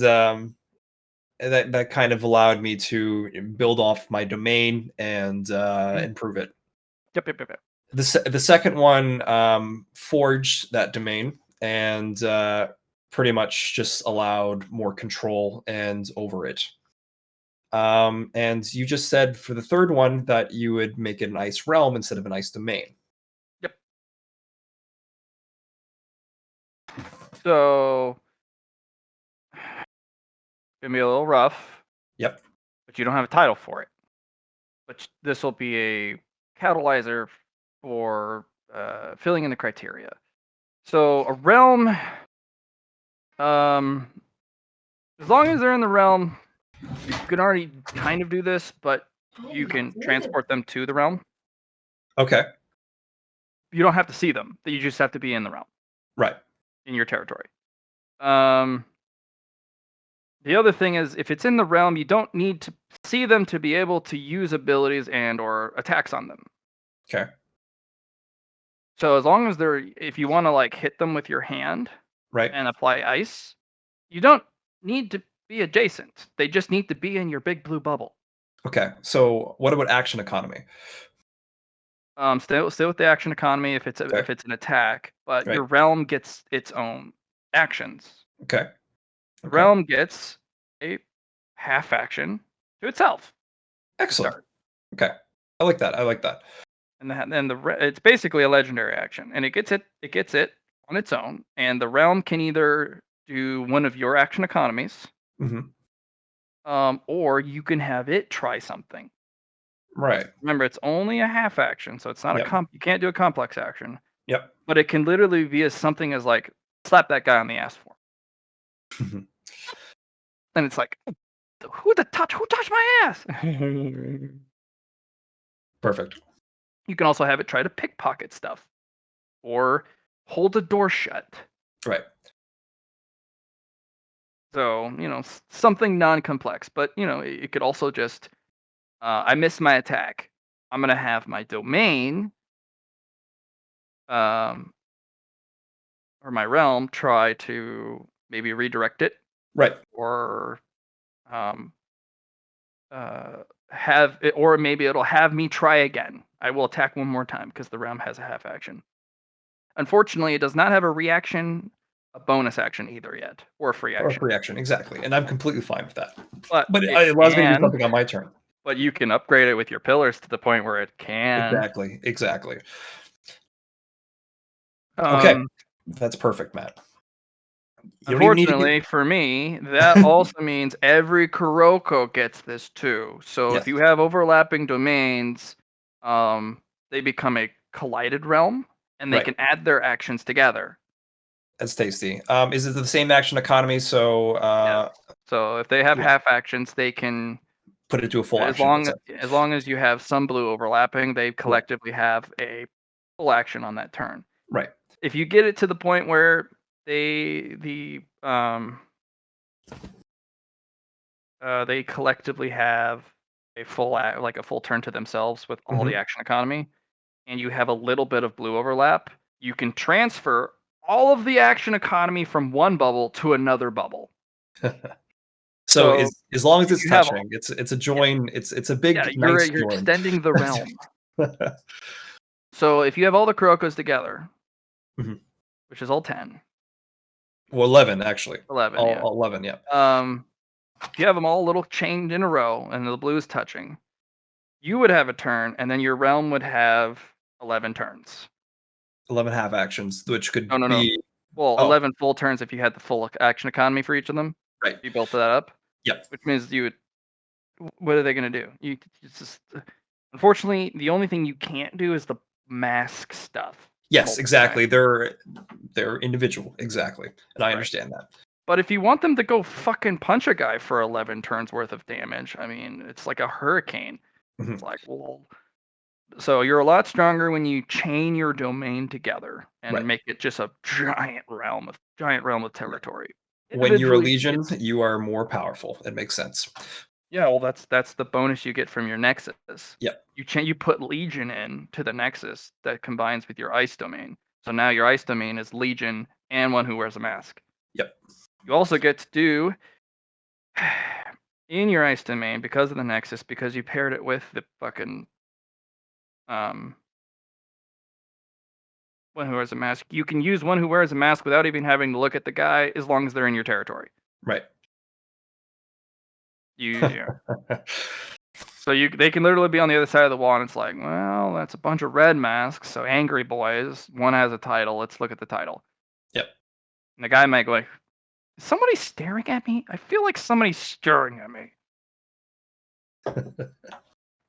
that kind of allowed me to build off my domain and Mhm. improve it. Yep. The second one forged that domain and pretty much just allowed more control and over it. And you just said for the third one that you would make it an ice realm instead of an ice domain. Yep. So, gonna be a little rough, Yep. but you don't have a title for it. But this will be a catalyzer for filling in the criteria. So a realm, um, as long as they're in the realm, you can already kind of do this, but you can transport them to the realm. Okay. You don't have to see them. You just have to be in the realm, Right. in your territory. Um, the other thing is, if it's in the realm, you don't need to see them to be able to use abilities and or attacks on them. Okay. So as long as if you want to like hit them with your hand Right. and apply ice, you don't need to be adjacent. They just need to be in your big blue bubble. Okay. So what about action economy? Stay with the action economy Okay. if it's an attack, but Right. your realm gets its own actions. Okay. The Okay. realm gets a half action to itself to Excellent. start, Okay. I like that. I like that. and it's basically a legendary action, and it gets it on its own, and the realm can either do one of your action economies, Hmm. or you can have it try something. Right. Remember, it's only a half action, so it's not a Yep. you can't do a complex action, Yep. but it can literally be as something as like slap that guy on the ass for, and it's like who touched my ass? Perfect. You can also have it try to pickpocket stuff or hold a door shut. Right. So something non-complex, but it could also just I missed my attack. I'm gonna have my domain um, or my realm try to maybe redirect it Right. or um, have it, or maybe it'll have me try again. I will attack one more time because the realm has a half action. Unfortunately, it does not have a reaction, a bonus action either yet, or a free Or action. reaction. Exactly. And I'm completely fine with that. But But it it allows me to do can, something on my turn. but you can upgrade it with your pillars to the point where it can. Exactly. Exactly. Okay, Um, that's perfect, Matt. You don't even need to get. Unfortunately for me, that also means every Kuroko gets this too. So if Yes, you have overlapping domains, um, they become a collided realm, and they right. can add their actions together. That's tasty. Is it the same action economy? So Yes. So if they have yeah, half actions, they can, put it to a full as action. long as long as you have some blue overlapping, they Right, collectively have a full action on that turn. right. If you get it to the point where they collectively have a like a full turn to themselves with all the Mhm. action economy, and you have a little bit of blue overlap, you can transfer all of the action economy from one bubble to another bubble. So So as long as if it's you have all, touching, it's a yeah, join. It's a yeah, big you're nice you're join. extending the realm. So if you have all the Kurokos together, Mhm. which is all 10, Well, 11 actually. 11, yeah. All 11. Yeah. Um, if you have them all a little chained in a row and the blue is touching, you would have a turn, and then your realm would have 11 turns. 11 half actions, which could No, no, no. be. Well, Oh, 11 full turns if you had the full action economy for each of them. right. You built that up, Yep. which means you would. What are they gonna do? It's just unfortunately, the only thing you can't do is the mask stuff Yes, multiple times. exactly. They're individual, exactly, and I Right. understand that. But if you want them to go fucking punch a guy for 11 turns worth of damage, I mean, it's like a hurricane. Mhm. It's like, well, so you're a lot stronger when you chain your domain together and Right. make it just a giant realm of Yeah. territory. When you're a Individually, legion, it's you are more powerful. It makes sense. yeah. Well, that's the bonus you get from your nexus. Yep. You put legion in to the nexus that combines with your ice domain. So now your ice domain is legion and one who wears a mask. Yep. You also get to do in your ice domain because of the nexus because you paired it with the fucking um one who wears a mask. You can use one who wears a mask without even having to look at the guy as long as they're in your territory. Right. Yeah. So they can literally be on the other side of the wall, and it's like, well, that's a bunch of red masks. So angry boys. One has a title. Let's look at the title. Yep. And the guy might go like, is somebody staring at me? I feel like somebody's staring at me.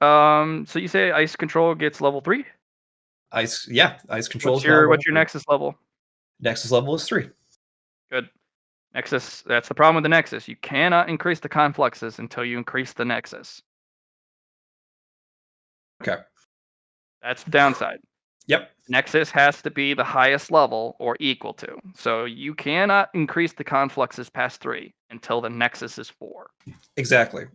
So you say ice control gets level 3? Ice control What's is now your level 3. nexus level? Nexus level is 3. Good. Nexus, that's the problem with the nexus. You cannot increase the confluxes until you increase the nexus. Okay. That's the downside. Yep. Nexus has to be the highest level or equal to. So you cannot increase the confluxes past 3 until the nexus is 4. Exactly.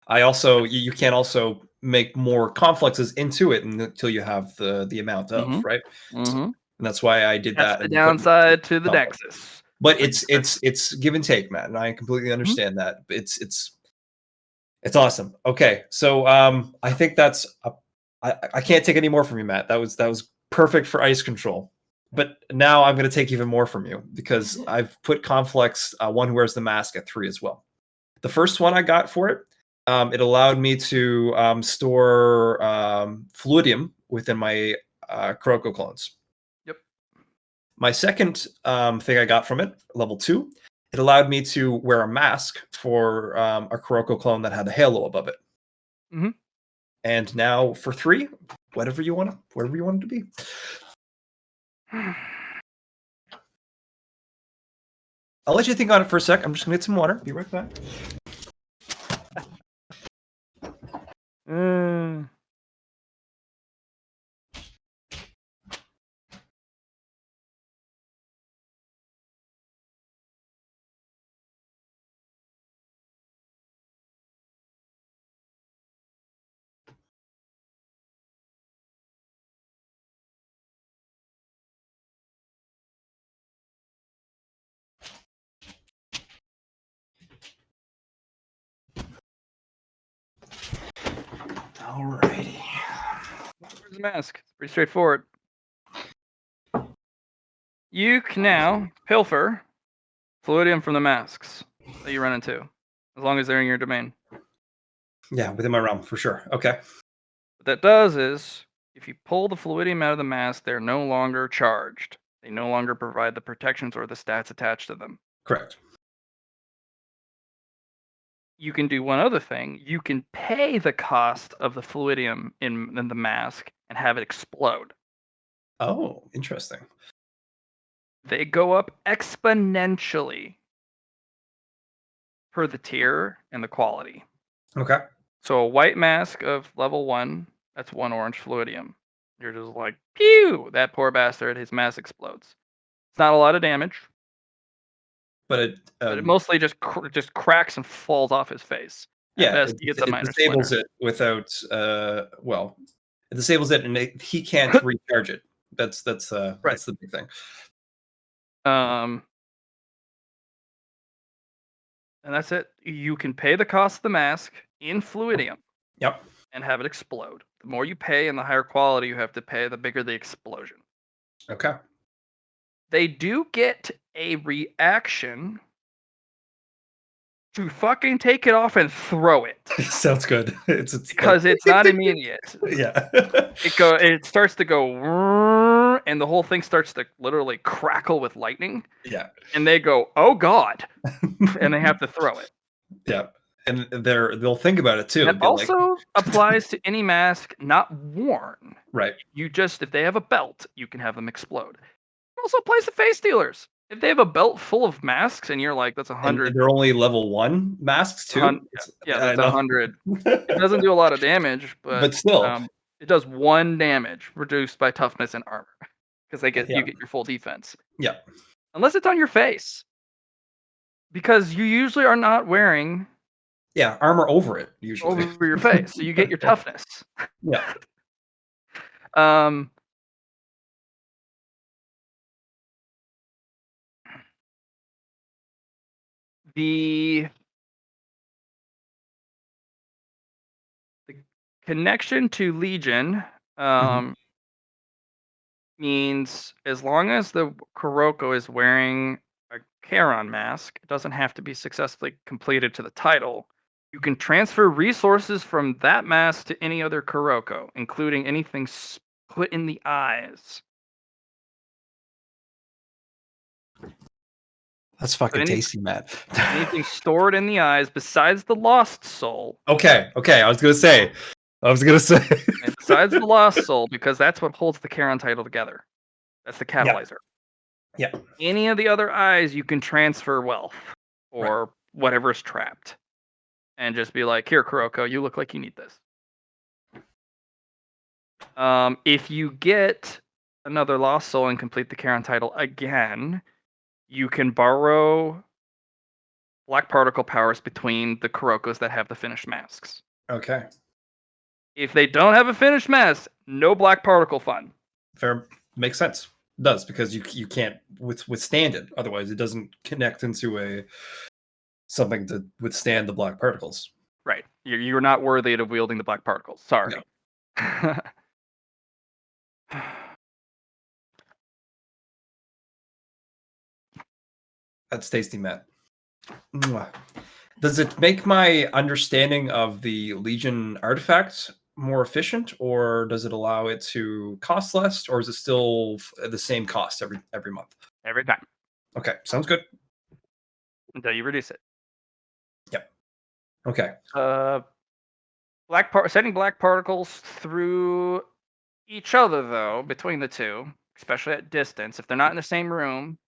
I also you can also make more confluxes into it until you have the amount of, Mhm. right? So Mhm. and that's why I did That's that the and then put downside to the complex. nexus. But So you gotta it's give and take, Matt, and I completely Mhm. understand that. It's awesome. Okay, so I think I can't take any more from you, Matt. That was perfect for ice control. But now I'm going to take even more from you because I've put Conflex one who wears the mask at 3 as well. The first one I got for it, it allowed me to store fluidium within my Kuroko clones. Yep. My second thing I got from it, level 2, it allowed me to wear a mask for a Kuroko clone that had a halo above it. Mhm. And now for 3, whatever you want it to be. I'll let you think on it for a sec. I'm just gonna get some water. Be right back. Uh, Alrighty. Where's the mask? It's pretty straightforward. You can now pilfer fluidium from the masks that you run into, as long as they're in your domain. Yeah, within my realm for sure. Okay. What that does is, if you pull the fluidium out of the mask, they're no longer charged. They no longer provide the protections or the stats attached to them. Correct. You can do one other thing. You can pay the cost of the fluidium in the mask and have it explode. Oh, interesting. They go up exponentially per the tier and the quality. Okay. So a white mask of level 1, that's 1 orange fluidium. You're just like, pew! That poor bastard, his mask explodes. It's not a lot of damage, But but it mostly just cracks and falls off his face. At yeah, best, he gets a it minor disables splinter. it without well, it disables it and he can't recharge it. That's Right. that's the big thing. And that's it. You can pay the cost of the mask in fluidium Yep. and have it explode. The more you pay and the higher quality you have to pay, the bigger the explosion. Okay. They do get a reaction to fucking take it off and throw it Sounds good. It's like because it's not immediate. yeah. It starts to go "Whirr," and the whole thing starts to literally crackle with lightning, Yeah. and they go, "Oh God," and they have to throw it. Yeah. And they'll think about it too. That Be like, also applies to any mask not worn. right. If they have a belt, you can have them explode. It also applies to face stealers. If they have a belt full of masks and you're like, that's And 100, they're only level 1 masks too. yeah, I that's know. 100. It doesn't do a lot of damage, but But still. it does 1 damage reduced by toughness and armor because you Yeah. get your full defense. Yeah. Unless it's on your face. Because you usually are not wearing Yeah, armor over it usually. over your face, so you get your toughness. Yeah. Um, the connection to Legion Mhm. means as long as the Kuroko is wearing a Charon mask, it doesn't have to be successfully completed to the title. You can transfer resources from that mask to any other Kuroko, including anything put in the eyes. That's fucking tasty, Matt. Anything stored in the eyes besides the lost soul. Okay. I was gonna say. And besides the lost soul, because that's what holds the Charon title together. That's the catalyzer. Yeah. Any of the other eyes, you can transfer wealth Right. or whatever's trapped, and just be like, "Here, Kuroko, you look like you need this." If you get another lost soul and complete the Charon title again, you can borrow black particle powers between the Kurokos that have the finished masks. Okay. If they don't have a finished mask, no black particle fun. Fair. Makes sense. It does because you can't withstand it. Otherwise, it doesn't connect into something to withstand the black particles. Right. You're not worthy of wielding the black particles. Sorry. No. That's tasty, Matt. Mwah. Does it make my understanding of the Legion artifact more efficient, or does it allow it to cost less, or is it still the same cost every month? Every time Okay, sounds good. until you reduce it. Yep. Okay. Sending black particles through each other, though, between the two, especially at distance, if they're not in the same room,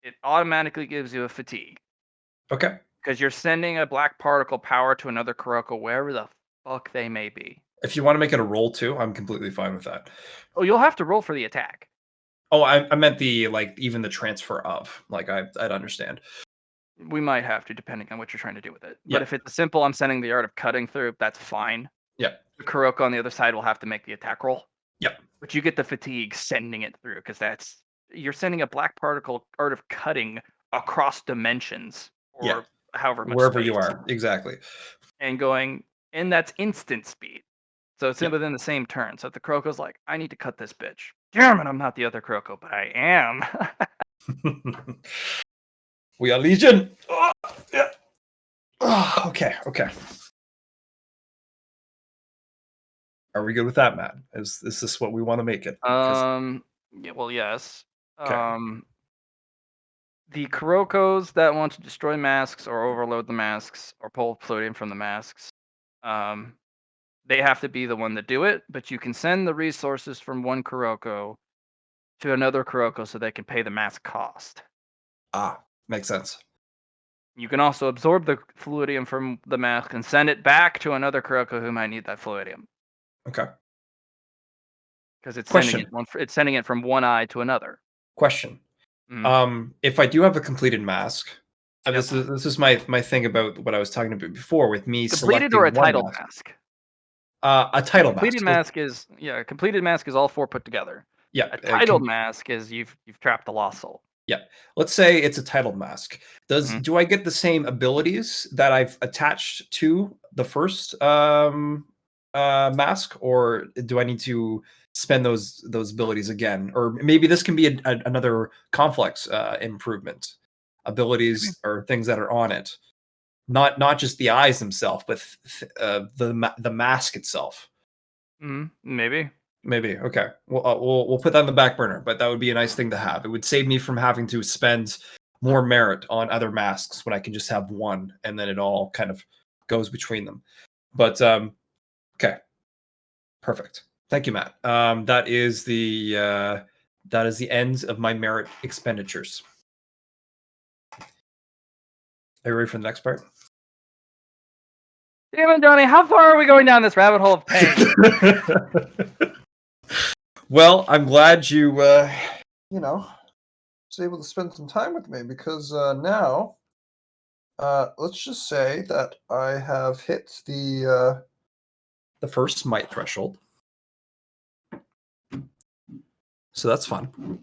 it automatically gives you a fatigue Okay. because you're sending a black particle power to another Kuroko wherever the fuck they may be. If you want to make it a roll too, I'm completely fine with that. Oh, you'll have to roll for the attack. Oh, I meant the even the transfer of I'd understand. We might have to, depending on what you're trying to do with it. Yeah. But if it's simple, I'm sending the art of cutting through, that's fine. Yeah. The Kuroko on the other side will have to make the attack roll. Yep. But you get the fatigue sending it through because you're sending a black particle art of cutting across dimensions or Yeah. however much Wherever space, you are, exactly. and going, and that's instant speed. So it's Yeah. within the same turn. So if the Kuroko's like, I need to cut this bitch. Damn it, I'm not the other Kuroko, but I am. We are Legion. Oh, yeah. Oh, okay. Are we good with that, Matt? Is this what we want to make it? 'Cause Yeah, well, yes. Okay. The Kurokos that want to destroy masks or overload the masks or pull fluidium from the masks, they have to be the one to do it, but you can send the resources from one Kuroko to another Kuroko so they can pay the mask cost. Makes sense. You can also absorb the fluidium from the mask and send it back to another Kuroko who might need that fluidium. Okay. Because it's Question. it's sending it from one eye to another. Question. If I do have a completed mask, this is my thing about what I was talking about before with me Completed or a selecting one titled mask. mask? A title Completed mask. a completed mask is all 4 put together. Yeah. A titled mask is you've trapped the lost soul. Yeah. Let's say it's a titled mask. Do I get the same abilities that I've attached to the first mask, or do I need to spend those abilities again? Or maybe this can be another complex improvement. Abilities or things that are on it, not just the eyes themselves, but the mask itself. Maybe. Maybe. Okay. We'll put that on the back burner, but that would be a nice thing to have. It would save me from having to spend more merit on other masks when I can just have one, and then it all kind of goes between them. But okay, perfect. Thank you, Matt. That is the end of my merit expenditures. Are you ready for the next part? Damn it, Johnny! How far are we going down this rabbit hole of pain? Well, I'm glad you was able to spend some time with me, because now, let's just say that I have hit the first might threshold, so that's fun.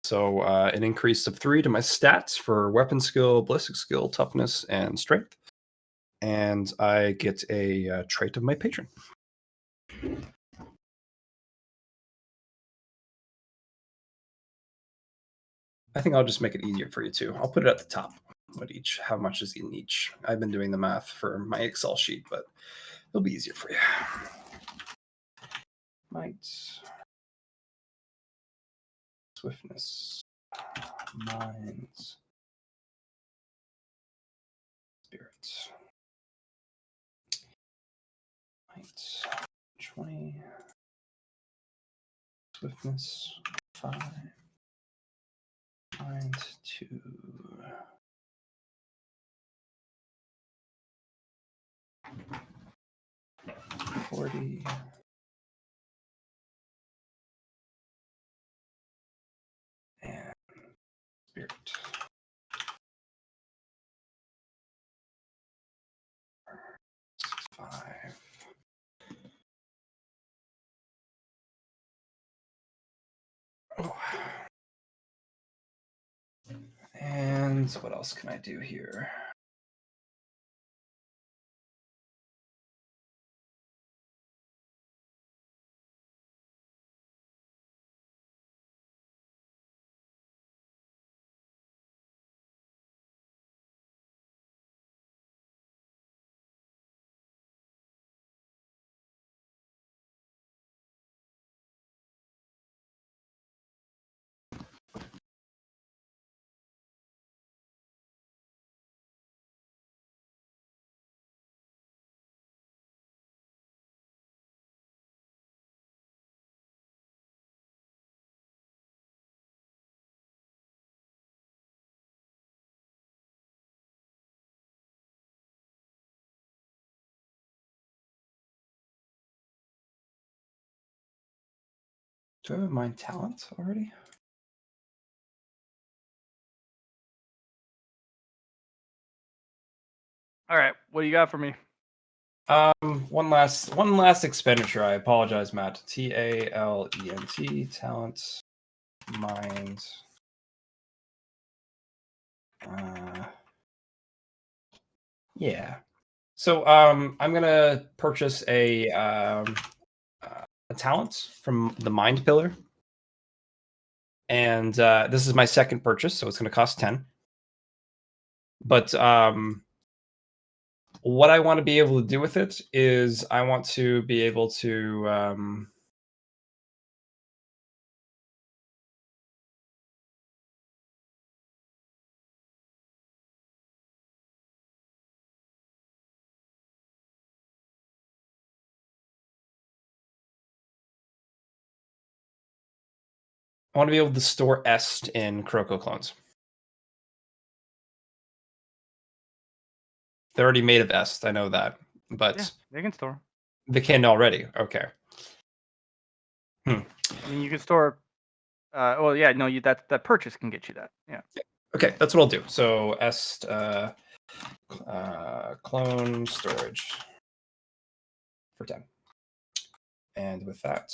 So an increase of 3 to my stats for weapon skill, ballistic skill, toughness, and strength, and I get a trait of my patron. I think I'll just make it easier for you too. I'll put it at the top. How much is in each? I've been doing the math for my Excel sheet, but it'll be easier for you. Might, swiftness, minds, spirits. Might, 20, swiftness, 5, mind, 2. 40. And spirit. 5. Oh. And what else can I do here? Do I have my talent already? All right, what do you got for me? One last expenditure. I apologize, Matt. TALENT, talent, mind. Yeah. So I'm gonna purchase a talent from the mind pillar, and this is my second purchase, so it's gonna cost 10. But what I want to be able to do with it is I want to be able to I want to be able to store est in Kuroko clones. They're already made of est. I know that, but Yeah, they can store. they can already. Okay. I mean, you can store. Well, yeah, no, that purchase can get you that. Yeah. Okay, that's what I'll do. So est clone storage for 10. And with that,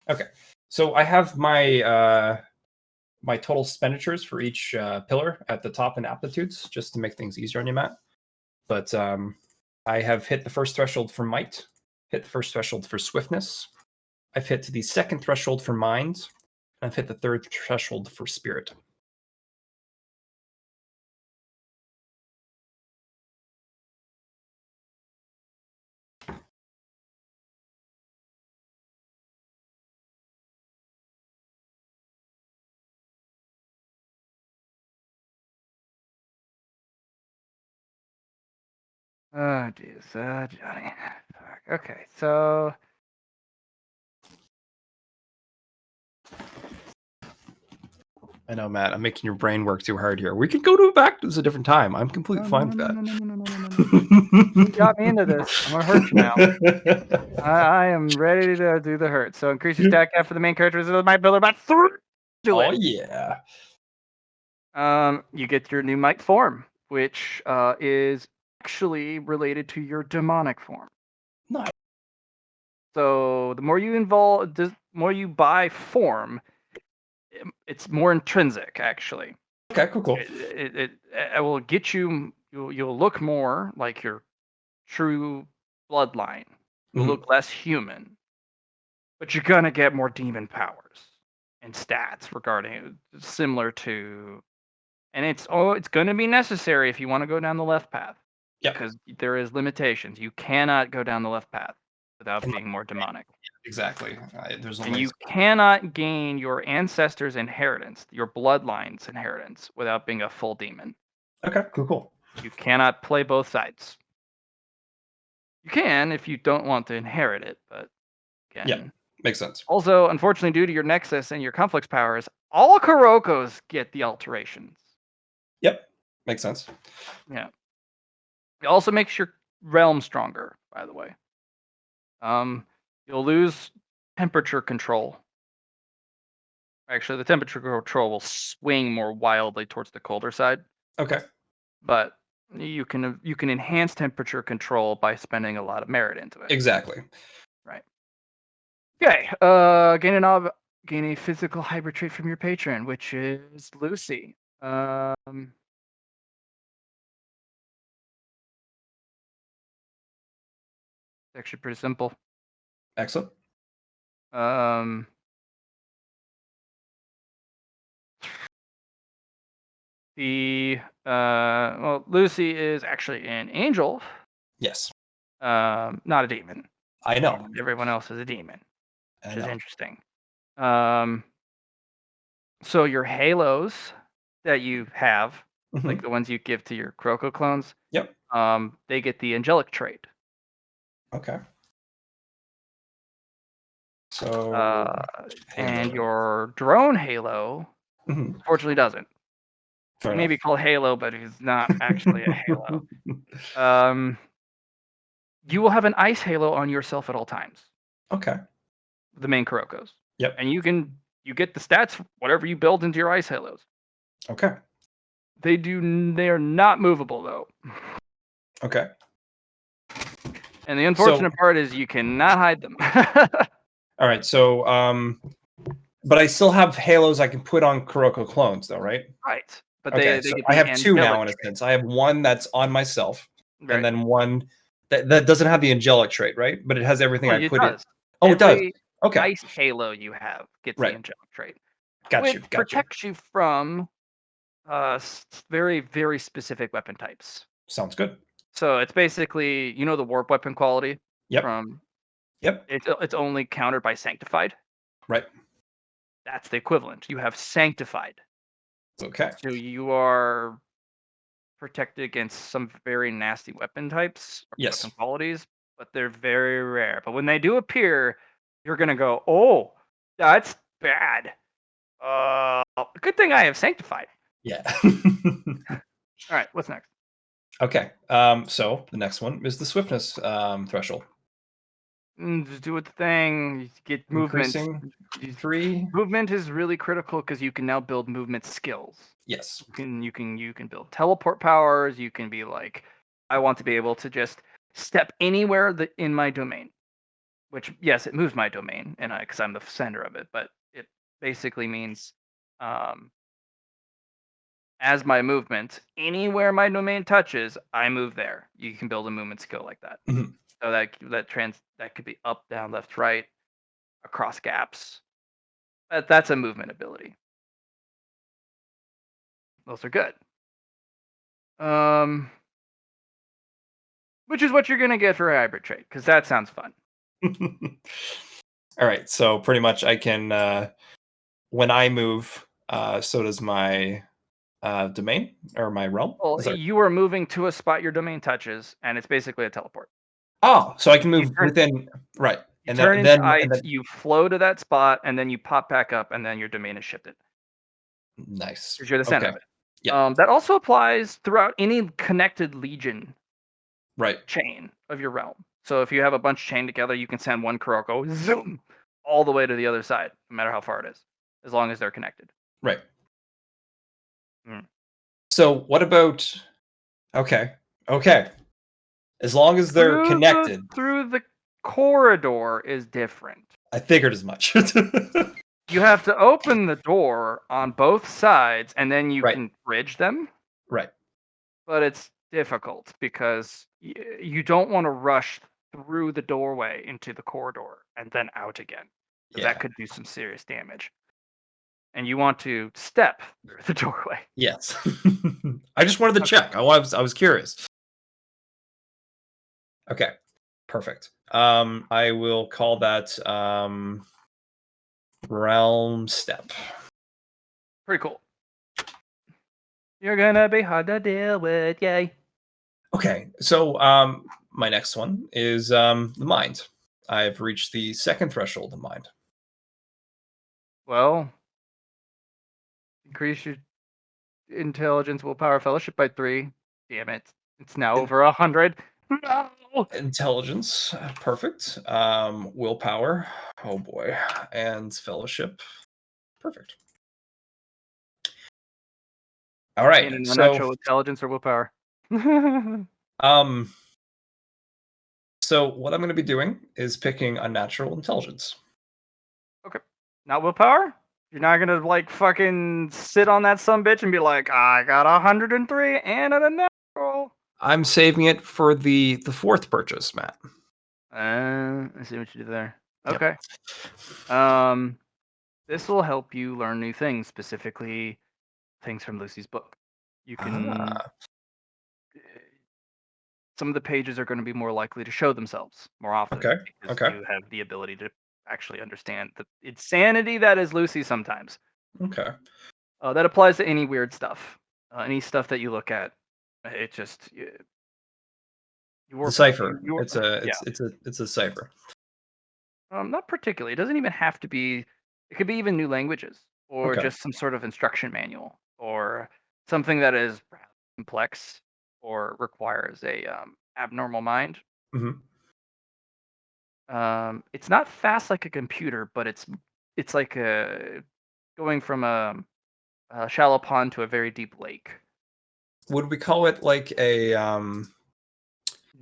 okay. So I have my my total expenditures for each pillar at the top in aptitudes, just to make things easier on you, Matt. But I have hit the first threshold for might, hit the first threshold for swiftness. I've hit the second threshold for mind, and I've hit the third threshold for spirit. Oh, geez, Johnny. Fuck. Okay, so I know, Matt. I'm making your brain work too hard here. We can go to back to a different time. I'm completely fine with that. You got me into this. I'm gonna hurt you now. I am ready to do the hurt. So increase your stat cap for the main characters of my builder by 3. Do Oh it. yeah. You get your new might form, which is actually related to your demonic form. Nice. So the more you involve, the more you buy form, it's more intrinsic actually. Okay, cool. It will get you. You'll look more like your true bloodline. You'll look less human, but you're gonna get more demon powers and stats regarding similar to. And it's gonna be necessary if you want to go down the left path. Yep. Because there is limitations. You cannot go down the left path without And being more demonic. Exactly. There's And only you cannot gain your ancestors' inheritance, your bloodline's inheritance, without being a full demon. okay. Cool. You cannot play both sides. You can if you don't want to inherit it, but again. Yeah, makes sense. Also, unfortunately, due to your nexus and your conflicts powers, all Kurokos get the alterations. Yep, makes sense. Yeah. It also makes your realm stronger, by the way. You'll lose temperature control. Actually, the temperature control will swing more wildly towards the colder side, Okay. but you can enhance temperature control by spending a lot of merit into it. Exactly. Right. Okay. Gain a physical hybrid trait from your patron, which is Lucy. It's actually pretty simple. Excellent. Lucy is actually an angel. Yes. Not a demon. I know. And everyone else is a demon, which is interesting. So your halos that you have, like the ones you give to your Kuroko clones, Yep. they get the angelic trait. Okay. So And halo. your drone halo, unfortunately, doesn't. Fair He may be called Halo, but he's not actually a halo. You will have an ice halo on yourself at all times. Okay. The main Kurokos. Yep. And you get the stats whatever you build into your ice halos. Okay. They are not movable though. Okay. And the unfortunate part is you cannot hide them. All right. So but I still have halos I can put on Kuroko clones though, right? Right. But Okay, they so get I the have two now in a angelic trait. sense. I have one that's on myself, Right. and then one that doesn't have the angelic trait, right? But it has everything Well, I it put in. does. Oh, it does. Every Okay. ice halo you have gets the Right. angelic trait. Got you. Which protects you from very, very specific weapon types. Sounds good. So it's basically, the warp weapon quality Yep. from Yep. it's only countered by sanctified. Right. That's the equivalent. You have sanctified. Okay. So you are protected against some very nasty weapon types or Yes. weapon qualities, but they're very rare. But when they do appear, you're gonna go, "Oh, that's bad." Good thing I have sanctified. Yeah. All right, what's next? Okay. So the next one is the swiftness threshold. Just do it the thing. You get movement. Increasing You- 3. Movement is really critical because you can now build movement skills. Yes. You can build teleport powers. You can be like, I want to be able to just step anywhere in my domain. Which yes, it moves my domain, and because I'm the center of it, but it basically means, um, as my movement, anywhere my domain touches, I move there. You can build a movement skill like that. Mhm. So that could be up, down, left, right, across gaps. That's a movement ability. Those are good. Which is what you're gonna get for a hybrid trait, because that sounds fun. All right. So pretty much I can when I move, so does my domain or my realm. Well, Sorry. you are moving to a spot your domain touches, and it's basically a teleport. Oh, so I can You move turn within, right. you And turn then into then ice, and then you flow to that spot, and then you pop back up, and then your domain is shifted nice. because you're the center Okay. of it. Yeah. That also applies throughout any connected legion Right. chain of your realm. So if you have a bunch chained together, you can send one Kuroko zoom all the way to the other side, no matter how far it is, as long as they're connected. Right. Mm. So what about okay. Okay. As long as they're connected. Through the corridor is different. I figured as much. You have to open the door on both sides, and then you Right. can bridge them. Right. But it's difficult because you don't want to rush through the doorway into the corridor and then out again. 'Cause that Yeah. could do some serious damage. And you want to step through the doorway. Yes. I just wanted to Okay. check. I was curious. Okay. Perfect. I will call that realm step. Pretty cool. You're gonna be hard to deal with, yay. Okay. So my next one is the mind. I've reached the second threshold of mind. Well, increase your intelligence, willpower, fellowship by 3. Damn it. It's now In- over 100. No! Intelligence, perfect. Willpower, oh boy, and fellowship, perfect. All right. Gain an So unnatural intelligence or willpower. um so what I'm going to be doing is picking unnatural intelligence. Okay. Not willpower? You're not gonna like fucking sit on that sumbitch and be like, I got 103 and an unnatural. I'm saving it for the fourth purchase, Matt. I see what you did there. Yep. Okay. This will help you learn new things, specifically things from Lucy's book. You can Ah, some of the pages are going to be more likely to show themselves more often okay. because Okay. you have the ability to actually understand the insanity that is Lucy sometimes. Okay. That applies to any weird stuff, any stuff that you look at. It just The your cipher. your It's a yeah. it's a cipher. Not particularly. It doesn't even have to be. It could be even new languages, or Okay. just some sort of instruction manual, or something that is perhaps complex or requires a abnormal mind. Hmm. It's not fast like a computer, but it's like a going from a shallow pond to a very deep lake. Would we call it like a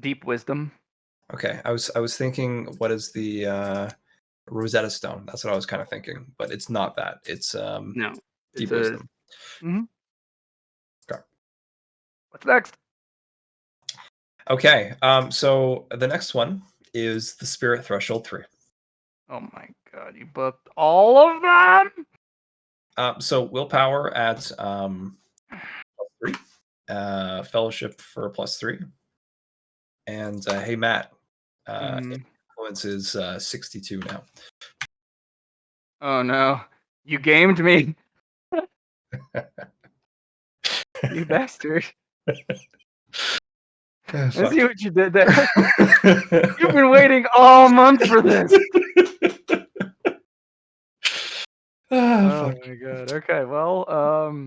Deep wisdom. okay, I was thinking what is the Rosetta Stone? That's what I was kind of thinking, but it's not that. It's No, it's deep a. wisdom. Mhm. Okay. What's next? Okay. So the next one is the Spirit Threshold 3. Oh my god, you booked all of them. So willpower at +3, fellowship for +3, and hey Matt, Mhm. influence is 62 now. Oh no, you gamed me, you bastard. Ah, I fuck. see what you did there. You've been waiting all month for this. Ah, Oh my god. Okay, well,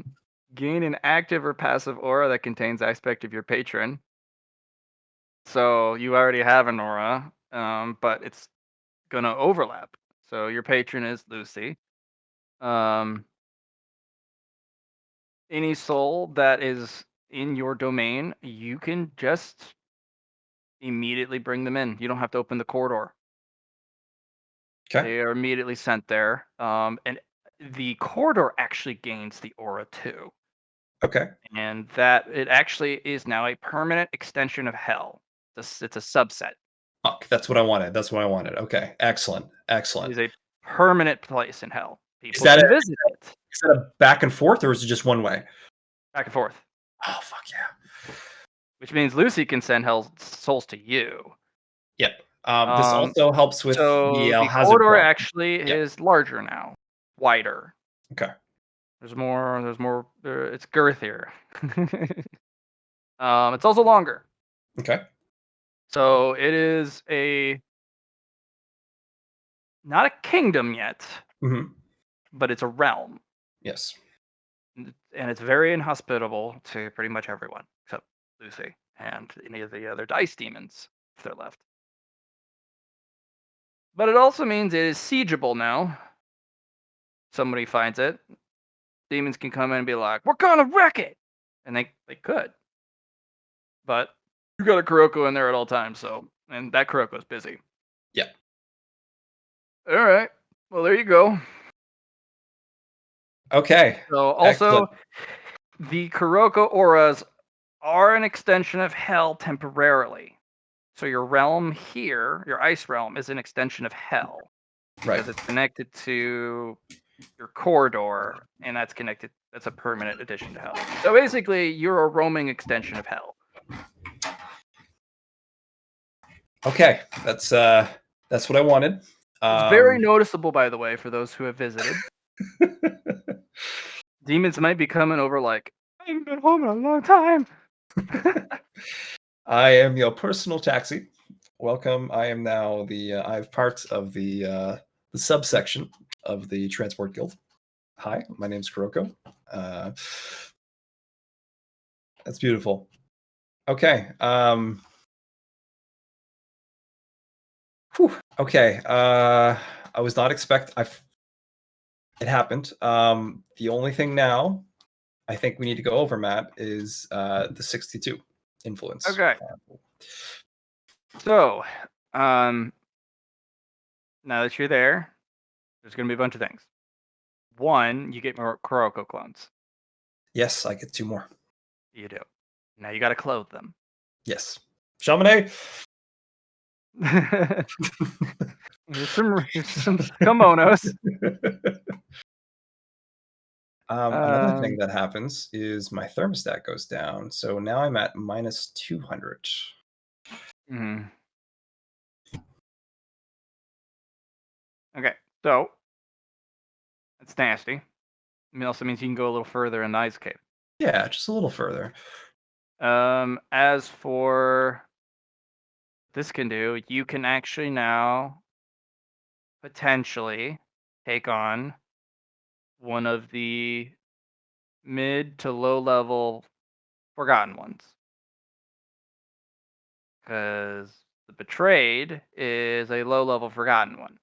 gain an active or passive aura that contains aspect of your patron. So you already have an aura, but it's gonna overlap. So your patron is Lucy. Um, any soul that is in your domain, you can just immediately bring them in. You don't have to open the corridor. Okay. They are immediately sent there. And the corridor actually gains the aura too. Okay. And that it actually is now a permanent extension of hell. It's a subset. Fuck, that's what I wanted. That's what I wanted. Okay. Excellent. It Excellent. is a permanent place in hell. Is People that can a, visit it is that a back and forth or is it just one way? back and forth, Oh fuck yeah. which means Lucy can send hell souls to you. Yep. This Um, also helps with the so the Hazard corridor problem. actually Yeah. is larger now, wider. Okay. There's more. There's more. It's girthier. It's also longer. Okay. So it is a not a kingdom yet, Hmm. but it's a realm. Yes. And it's very inhospitable to pretty much everyone except Lucy and any of the other dice demons if they're left. But it also means it is siegeable now. Somebody finds it, demons can come in and be like, "We're gonna wreck it," and they could, but you got a Kuroko in there at all times, so and that Kuroko's busy. Yeah. All right, well there you go. Okay. So Excellent. also the Kuroko auras are an extension of hell temporarily. So your realm here, your ice realm, is an extension of hell Right. because it's connected to your corridor, and that's connected. That's a permanent addition to hell. So basically, you're a roaming extension of hell. Okay. That's what I wanted. It's very noticeable, by the way, for those who have visited. Demons might be coming over like, I haven't been home in a long time. I am your personal taxi. Welcome. I am now I have part of the subsection of the Transport Guild. Hi, my name's Kuroko. That's beautiful. Okay. Okay. I was not it happened. The only thing now I think we need to go over, Matt, is the 62 influence. Okay. So, now that you're there, there's going to be a bunch of things. One, you get more Kuroko clones. Yes, I get 2 more. You do. Now you got to clothe them. Yes. Chamonix. here's some kimonos. Another thing that happens is my thermostat goes down. So now I'm at minus 200. Mhm. Okay, so that's nasty. It also means you can go a little further in the ice cave. Yeah, just a little further. As for this can do, you can actually now potentially take on one of the mid to low level forgotten ones. Because the betrayed is a low level forgotten one.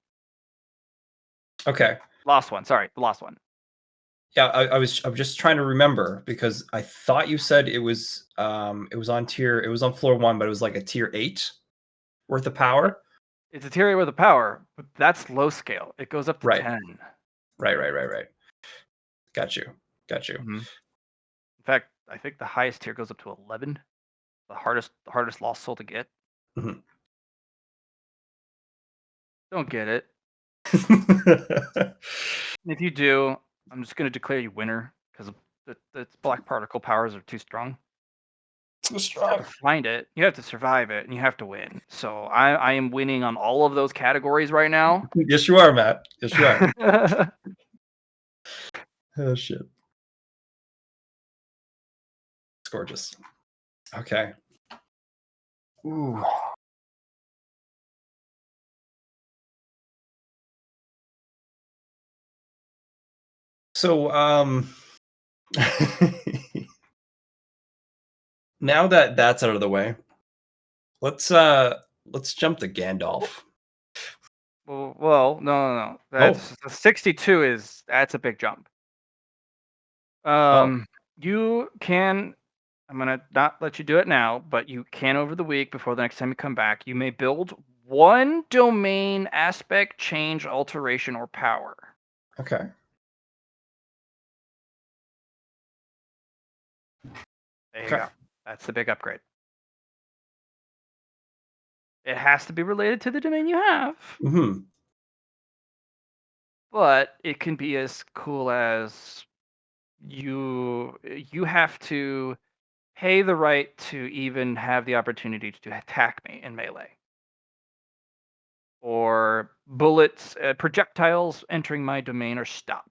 Okay. Lost one, sorry, the lost one. Yeah, I'm just trying to remember because I thought you said it was on floor 1, but it was like a tier 8 worth of power. It's a tier with a power, but that's low scale. It goes up to Right. 10. Right. Got you. Mhm. In fact, I think the highest tier goes up to 11. The hardest lost soul to get. Mhm. Don't get it. If you do, I'm just gonna declare you winner because the black particle powers are too strong. Too You strong. have to find it, you have to survive it, and you have to win. So I am winning on all of those categories right now. Yes, you are, Matt. Yes, you are. Oh shit. It's gorgeous. Okay. Ooh. So, now that that's out of the way, let's jump to Gandalf. Well, no. Oh, That's 62 that's a big jump. oh, Um, you can. I'm gonna not let you do it now, but you can over the week before the next time you come back. You may build one domain aspect, change, alteration, or power. okay. There you Okay. go. That's the big upgrade. It has to be related to the domain you have, Mhm. but it can be as cool as you have to pay the right to even have the opportunity to attack me in melee, or bullets, projectiles entering my domain are stopped.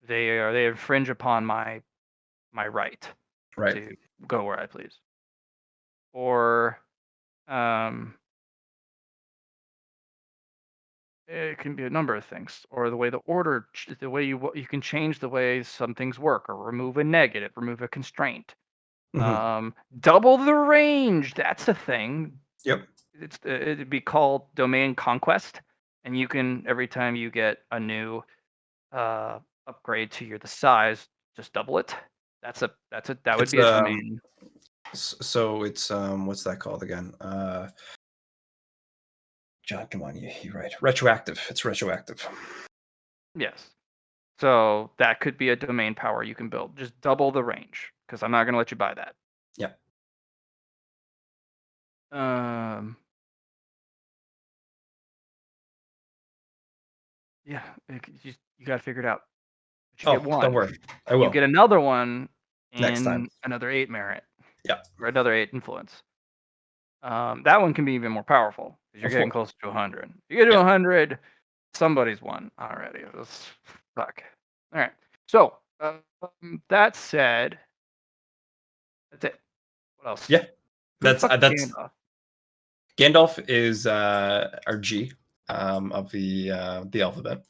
They infringe upon my right Right. to go where I please, or um, it can be a number of things, or the way the order, the way you can change the way some things work, or remove a negative, remove a constraint. Mhm. Double the range. That's a thing. Yep. It'd be called domain conquest, and you can every time you get a new uh, upgrade to the size, just double it. That would It's, be a domain. so it's, what's that called again? John, come on, you're right. Retroactive. It's retroactive. Yes. So that could be a domain power you can build. Just double the range, because I'm not going to let you buy that. Yeah. Um, yeah, you got to figure it out. But you get Oh, don't one. worry. I You will get another one next time. in another 8 merit, Yeah, or another 8 influence. That one can be even more powerful because you're of getting course. close to 100. You get to Yeah. 100, somebody's won already. Fuck. All right. So that said, that's it. What else? Yeah. Who the That's fuck is that's Gandalf? Gandalf is our G of the alphabet.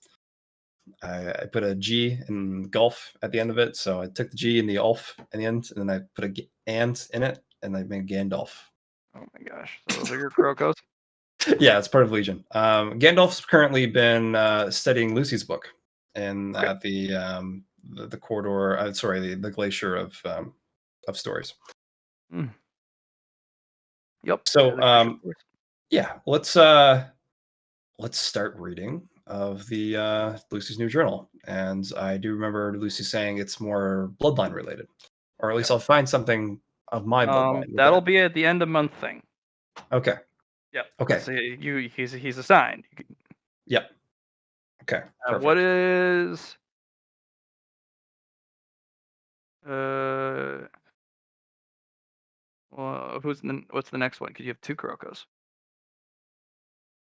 I put a G in golf at the end of it, so I took the G and the Ulf in the end, and then I put a and in it, and I made Gandalf. Oh my gosh. So those are your Krokos? Yeah, it's part of Legion. Gandalf's currently been studying Lucy's book in Okay. the corridor. Sorry, the glacier of stories. Mm. Yep. So The Glacier Force. yeah, let's start reading of the Lucy's new journal. And I do remember Lucy saying it's more bloodline related, or at least Yep. I'll find something of my bloodline within That'll it. be at the end of month thing. Okay. Yep. Okay. Because he's assigned. Yep. Okay. What Perfect. is uh well, what's the next one? Because you have 2 Krokos.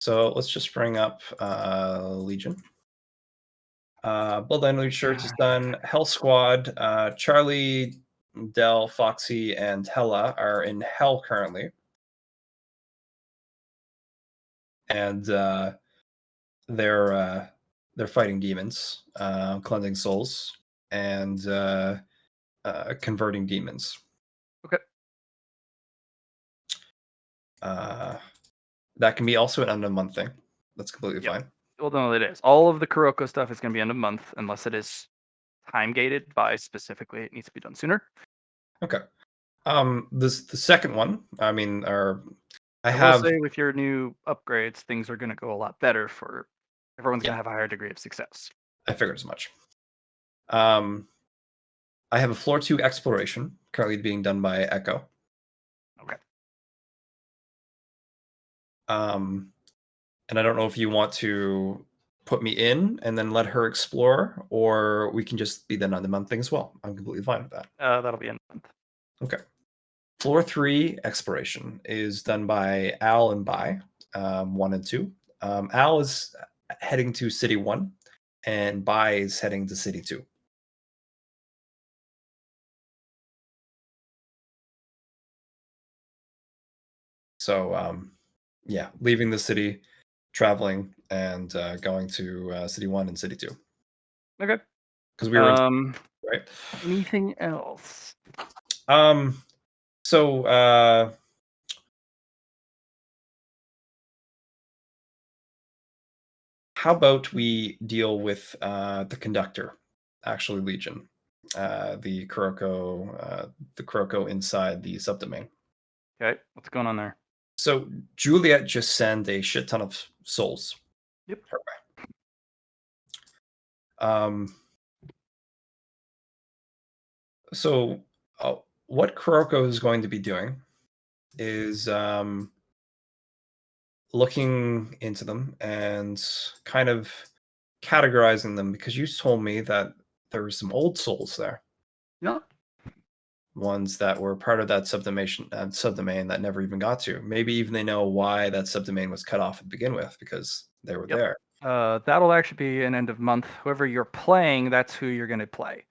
So let's just bring up Legion. Bloodline Lead Shirts is done. Hell Squad, Charlie, Dell, Foxy, and Hella are in Hell currently. And they're fighting demons, cleansing souls, and converting demons. Okay. That can be also an end of month thing. That's completely Yep. fine. Well, no, it is. All of the Kuroko stuff is going to be end of month unless it is time gated by specifically it needs to be done sooner. Okay. This the second one. I mean, or I I will have. say with your new upgrades, things are going to go a lot better for everyone's Yeah, going to have a higher degree of success. I figured as much. Um, I have a floor 2 exploration currently being done by Echo. Okay. And I don't know if you want to put me in and then let her explore, or we can just be done on the month thing as well. I'm completely fine with that. That'll be end of month. Okay. Floor 3 exploration is done by Al and Bai, 1 and 2. Al is heading to City 1, and Bai is heading to City 2. So, yeah, leaving the city, traveling, and going to City 1 and City 2. Okay. because we were right. Anything else? So how about we deal with the conductor, actually Legion, the Kuroko inside the subdomain. Okay, what's going on there? So Juliet just sent a shit ton of souls. Yep. Her way. So what Kuroko is going to be doing is looking into them and kind of categorizing them, because you told me that there were some old souls there. Yeah. Ones that were part of that subdomain that never even got to. Maybe even they know why that subdomain was cut off to begin with, because they were there. That'll actually be an end of month. Whoever you're playing, that's who you're going to play.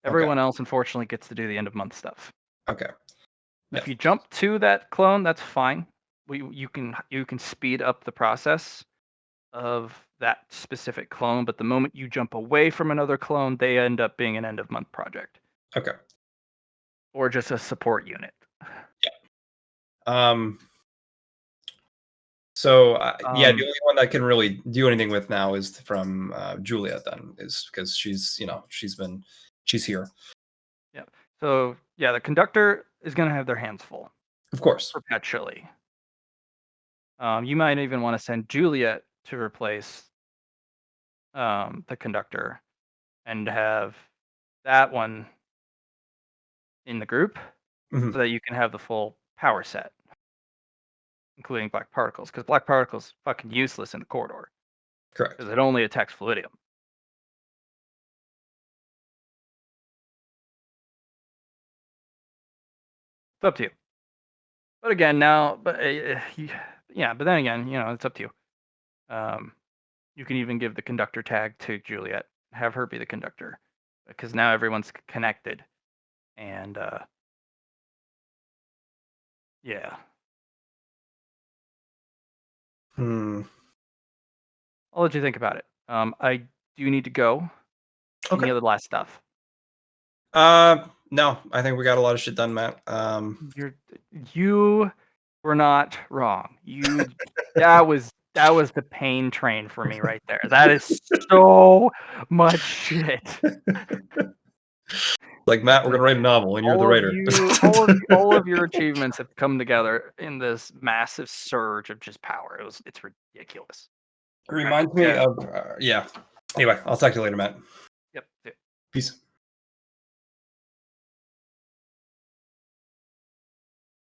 Everyone else, unfortunately, gets to do the end of month stuff. Okay. If you jump to that clone, that's fine. You can speed up the process of that specific clone, but the moment you jump away from another clone, they end up being an end of month project. Okay. Or just a support unit. Yeah. So the only one that can really do anything with now is from Juliet. Then is because she's here. Yeah. So yeah, the conductor is going to have their hands full. Of course. Perpetually. You might even want to send Juliet to replace the conductor and have that one in the group so that you can have the full power set, including black particles, because black particles fucking useless in the corridor. Correct. Because it only attacks fluidium. It's up to you. But again, but then again, it's up to you. You can even give the conductor tag to Juliet, have her be the conductor, because now everyone's connected, and yeah. I'll let you think about it. I do need to go. Okay. Any other last stuff? No, I think we got a lot of shit done, Matt. You were not wrong. That was the pain train for me right there. That is so much shit. Like, Matt, we're gonna write a novel, and you're the writer. all of your achievements have come together in this massive surge of just power. It's ridiculous. It reminds me of Anyway, I'll talk to you later, Matt. Yep. Peace.